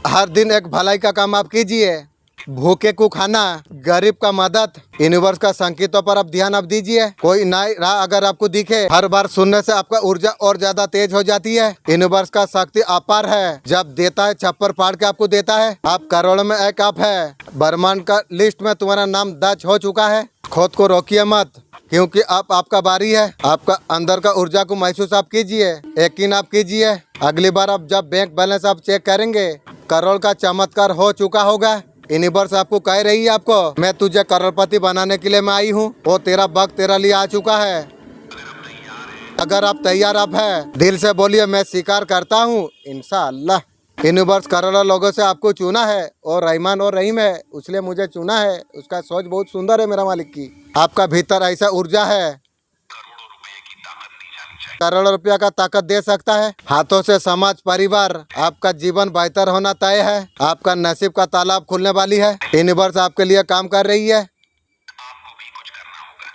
हर दिन एक भलाई का काम आप कीजिए। भूखे को खाना, गरीब का मदद। यूनिवर्स का संकेतों पर आप ध्यान आप दीजिए। कोई नई राह अगर आपको दिखे, हर बार सुनने से आपका ऊर्जा और ज्यादा तेज हो जाती है। यूनिवर्स का शक्ति अपार है, जब देता है छप्पर फाड़ के आपको देता है। आप करोड़ में एक आप है। ब्रह्मांड का लिस्ट में तुम्हारा नाम दर्ज हो चुका है। खुद को रोकिए मत, क्योंकि अब आपका बारी है। आपका अंदर का ऊर्जा को महसूस आप कीजिए, यकीन आप कीजिए। अगली बार आप जब बैंक बैलेंस आप चेक करेंगे, करोड़ का चमत्कार हो चुका होगा। यूनिवर्स आपको कह रही है, आपको मैं तुझे करोड़पति बनाने के लिए मैं आई हूँ। वो तेरा वक्त तेरा लिए आ चुका है। अगर आप तैयार आप है, दिल से बोलिए मैं स्वीकार करता हूँ इंशाअल्लाह। यूनिवर्स करोड़ों लोगों से आपको चुना है, और रहमान और रहीम है, इसलिए मुझे चुना है। उसका सोच बहुत सुंदर है मेरा मालिक की। आपका भीतर ऐसा ऊर्जा है। करोड़ों रुपया का ताकत दे सकता है। हाथों से समाज परिवार आपका जीवन बेहतर होना तय है। आपका नसीब का तालाब खुलने वाली है। यूनिवर्स आपके लिए काम कर रही है।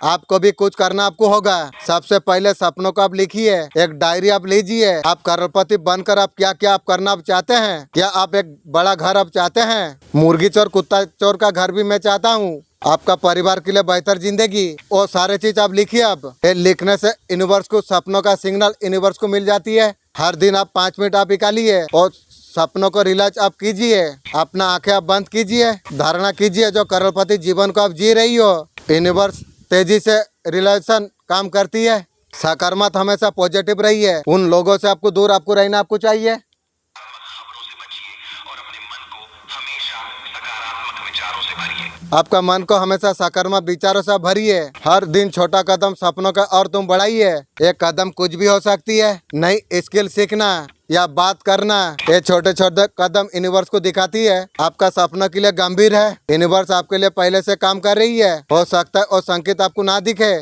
आपको भी कुछ करना आपको होगा। सबसे पहले सपनों को आप लिखिए, एक डायरी आप लीजिए। आप करोड़पति बनकर आप क्या क्या आप करना आप चाहते हैं? क्या आप एक बड़ा घर आप चाहते हैं? मुर्गी चोर कुत्ता चोर का घर भी मैं चाहता हूँ। आपका परिवार के लिए बेहतर जिंदगी, वो सारे चीज आप लिखिए। अब ये लिखने से यूनिवर्स को सपनों का सिग्नल यूनिवर्स को मिल जाती है। हर दिन आप 5 मिनट आप निकालिए और सपनों को रियलाइज आप कीजिए। अपना आंखें आप बंद कीजिए, धारणा कीजिए जो करोड़पति जीवन को आप जी रही हो। यूनिवर्स तेजी से रिलेशन काम करती है। सकारात्मक हमेशा पॉजिटिव रहिए। उन लोगों से आपको दूर आपको रहना आपको चाहिए। आपका मन को हमेशा सकारात्मक विचारों से भरिए। हर दिन छोटा कदम सपनों का और तुम बढ़ाइए। एक कदम कुछ भी हो सकती है। नई स्किल सीखना या बात करना, ये छोटे छोटे कदम यूनिवर्स को दिखाती है आपका सपना के लिए गंभीर है। यूनिवर्स आपके लिए पहले से काम कर रही है। हो सकता है और संकेत आपको ना दिखे,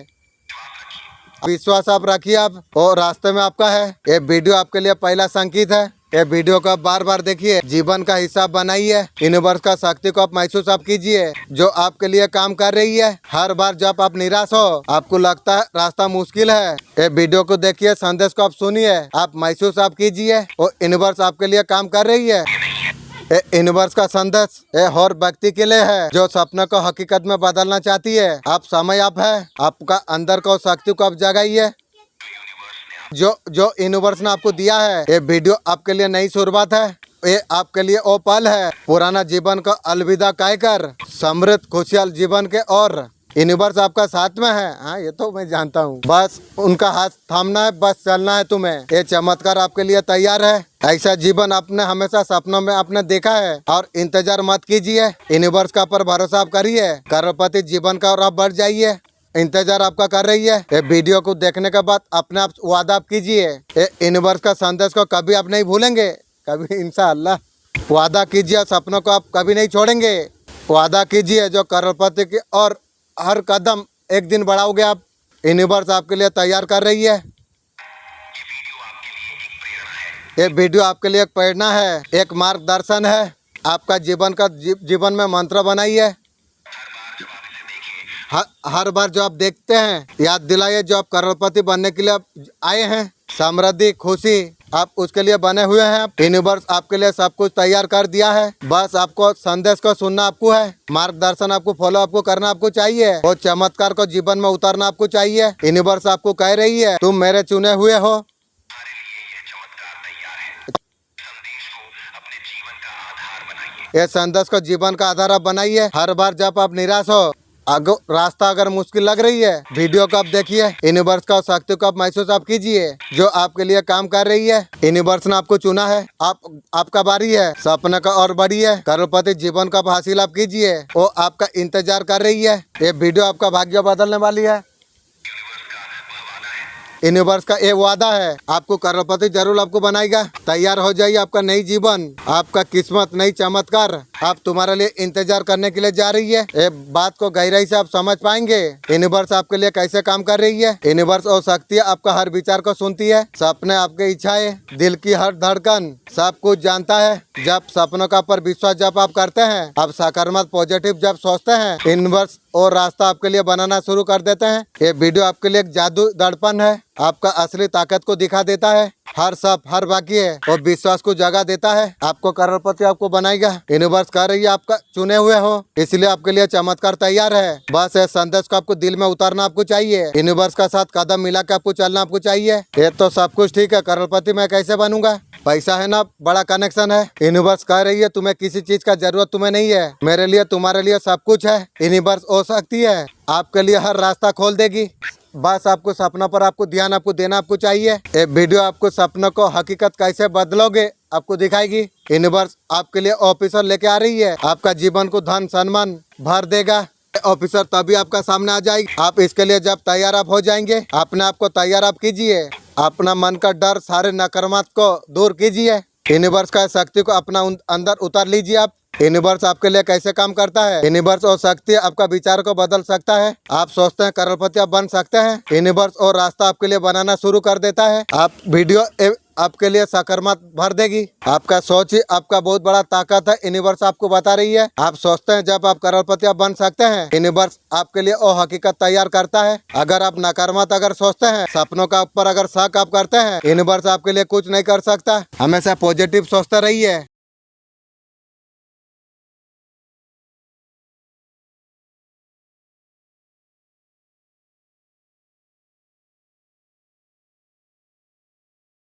विश्वास आप रखिए। आप और रास्ते में आपका है। ये वीडियो आपके लिए पहला संकेत है। ये वीडियो को आप बार बार देखिए, जीवन का हिस्सा बनाइए। यूनिवर्स का शक्ति को आप महसूस आप कीजिए जो आपके लिए काम कर रही है। हर बार जब आप निराश हो, आपको लगता है रास्ता मुश्किल है, ये वीडियो को देखिए, संदेश को आप सुनिए, आप महसूस आप कीजिए और यूनिवर्स आपके लिए काम कर रही है। यूनिवर्स का संदेश ये हर व्यक्ति के लिए है जो सपने को हकीकत में बदलना चाहती है। आप समय आप है, आपका अंदर को शक्ति को आप जगाइए जो यूनिवर्स ने आपको दिया है। ये वीडियो आपके लिए नई शुरुआत है। ये आपके लिए वो पल है पुराना जीवन को अलविदा कहकर समृद्ध खुशहाल जीवन के और यूनिवर्स आपका साथ में है। हाँ, ये तो मैं जानता हूँ। बस उनका हाथ थामना है, बस चलना है तुम्हें। ये चमत्कार आपके लिए तैयार है। ऐसा जीवन आपने हमेशा सपनों में आपने देखा है और इंतजार मत कीजिए। यूनिवर्स का पर भरोसा आप करिए। करोड़पति जीवन का और आप बढ़ जाइए। इंतजार आपका कर रही है। ये वीडियो को देखने के बाद अपने आप वादा आप कीजिए। ये यूनिवर्स का संदेश को कभी आप नहीं भूलेंगे, कभी इंशाअल्लाह। वादा कीजिए, सपनों को आप कभी नहीं छोड़ेंगे। वादा कीजिए जो करोड़पति की और हर कदम एक दिन बढ़ाओगे आप। यूनिवर्स आपके लिए तैयार कर रही है। ये वीडियो आपके लिए एक प्रेरणा है, एक मार्गदर्शन है। आपका जीवन का जीवन में मंत्र बनाइए। हर बार जो आप देखते हैं याद दिलाइए जो आप करोड़पति बनने के लिए आप आए हैं। समृद्धि खुशी आप उसके लिए बने हुए हैं। यूनिवर्स आपके लिए सब कुछ तैयार कर दिया है। बस आपको संदेश को सुनना आपको है, मार्गदर्शन आपको फॉलो आपको करना आपको चाहिए और चमत्कार को जीवन में उतारना आपको चाहिए। यूनिवर्स आपको कह रही है तुम मेरे चुने हुए हो। ये संदेश को जीवन का आधार आप बनाइए। हर बार जब आप निराश हो, रास्ता अगर मुश्किल लग रही है, वीडियो को आप देखिए। यूनिवर्स का शक्ति को आप महसूस आप कीजिए जो आपके लिए काम कर रही है। यूनिवर्स ने आपको चुना है। आपका बारी है। सपने का और बड़ी है। करोड़पति जीवन का आप हासिल आप कीजिए। वो आपका इंतजार कर रही है। ये वीडियो आपका भाग्य बदलने वाली है। यूनिवर्स का ये वादा है आपको करोड़पति जरूर आपको बनाएगा। तैयार हो जाइए, आपका नई जीवन, आपका किस्मत, नई चमत्कार आप तुम्हारे लिए इंतजार करने के लिए जा रही है। ये बात को गहराई से आप समझ पाएंगे यूनिवर्स आपके लिए कैसे काम कर रही है। यूनिवर्स और शक्ति आपका हर विचार को सुनती है। सपने आपके इच्छाएं, दिल की हर धड़कन सब कुछ जानता है। जब सपनों का पर विश्वास जब आप करते हैं, आप सकारात्मक पॉजिटिव जब सोचते हैं, यूनिवर्स और रास्ता आपके लिए बनाना शुरू कर देते हैं। ये वीडियो आपके लिए एक जादू दर्पण है, आपका असली ताकत को दिखा देता है। हर सब हर भाग्य है और विश्वास को जगा देता है। आपको करोड़पति आपको बनाएगा। यूनिवर्स कर रही है आपका चुने हुए हो, इसलिए आपके लिए चमत्कार तैयार है। बस ये संदेश को आपको दिल में उतारना आपको चाहिए। यूनिवर्स का साथ कदम मिला के आपको चलना आपको चाहिए। ये तो सब कुछ ठीक है, करोड़पति मैं कैसे बनूंगा? पैसा है ना, बड़ा कनेक्शन है। यूनिवर्स कह रही है तुम्हें किसी चीज का जरूरत तुम्हें नहीं है। मेरे लिए तुम्हारे लिए सब कुछ है। यूनिवर्स हो सकती है आपके लिए हर रास्ता खोल देगी। बस आपको सपनों पर आपको ध्यान आपको देना आपको चाहिए। ये वीडियो आपको सपनों को हकीकत कैसे बदलोगे आपको दिखाएगी। यूनिवर्स आपके लिए ऑफिसर लेके आ रही है। आपका जीवन को धन सम्मान भर देगा। ऑफिसर तभी आपका सामने आ जाएगी। आप इसके लिए जब तैयार आप हो जाएंगे, अपने आप को तैयार आप कीजिए। अपना मन का डर सारे नकारात्मक को दूर कीजिए। यूनिवर्स का शक्ति को अपना अंदर उतार लीजिए। आप यूनिवर्स आपके लिए कैसे काम करता है। यूनिवर्स और शक्ति आपका विचार को बदल सकता है। आप सोचते हैं करोड़पति आप बन सकते हैं, यूनिवर्स और रास्ता आपके लिए बनाना शुरू कर देता है। आप वीडियो आपके लिए सकारात्मक भर देगी। आपका सोच ही आपका बहुत बड़ा ताकत है, यूनिवर्स आपको बता रही है। आप सोचते हैं जब आप करोड़पति आप बन सकते हैं, यूनिवर्स आपके लिए वो हकीकत तैयार करता है। अगर आप नकारात्मक अगर सोचते हैं, सपनों का ऊपर अगर शक आप करते हैं, यूनिवर्स आपके लिए कुछ नहीं कर सकता। हमेशा पॉजिटिव सोचते रहिए।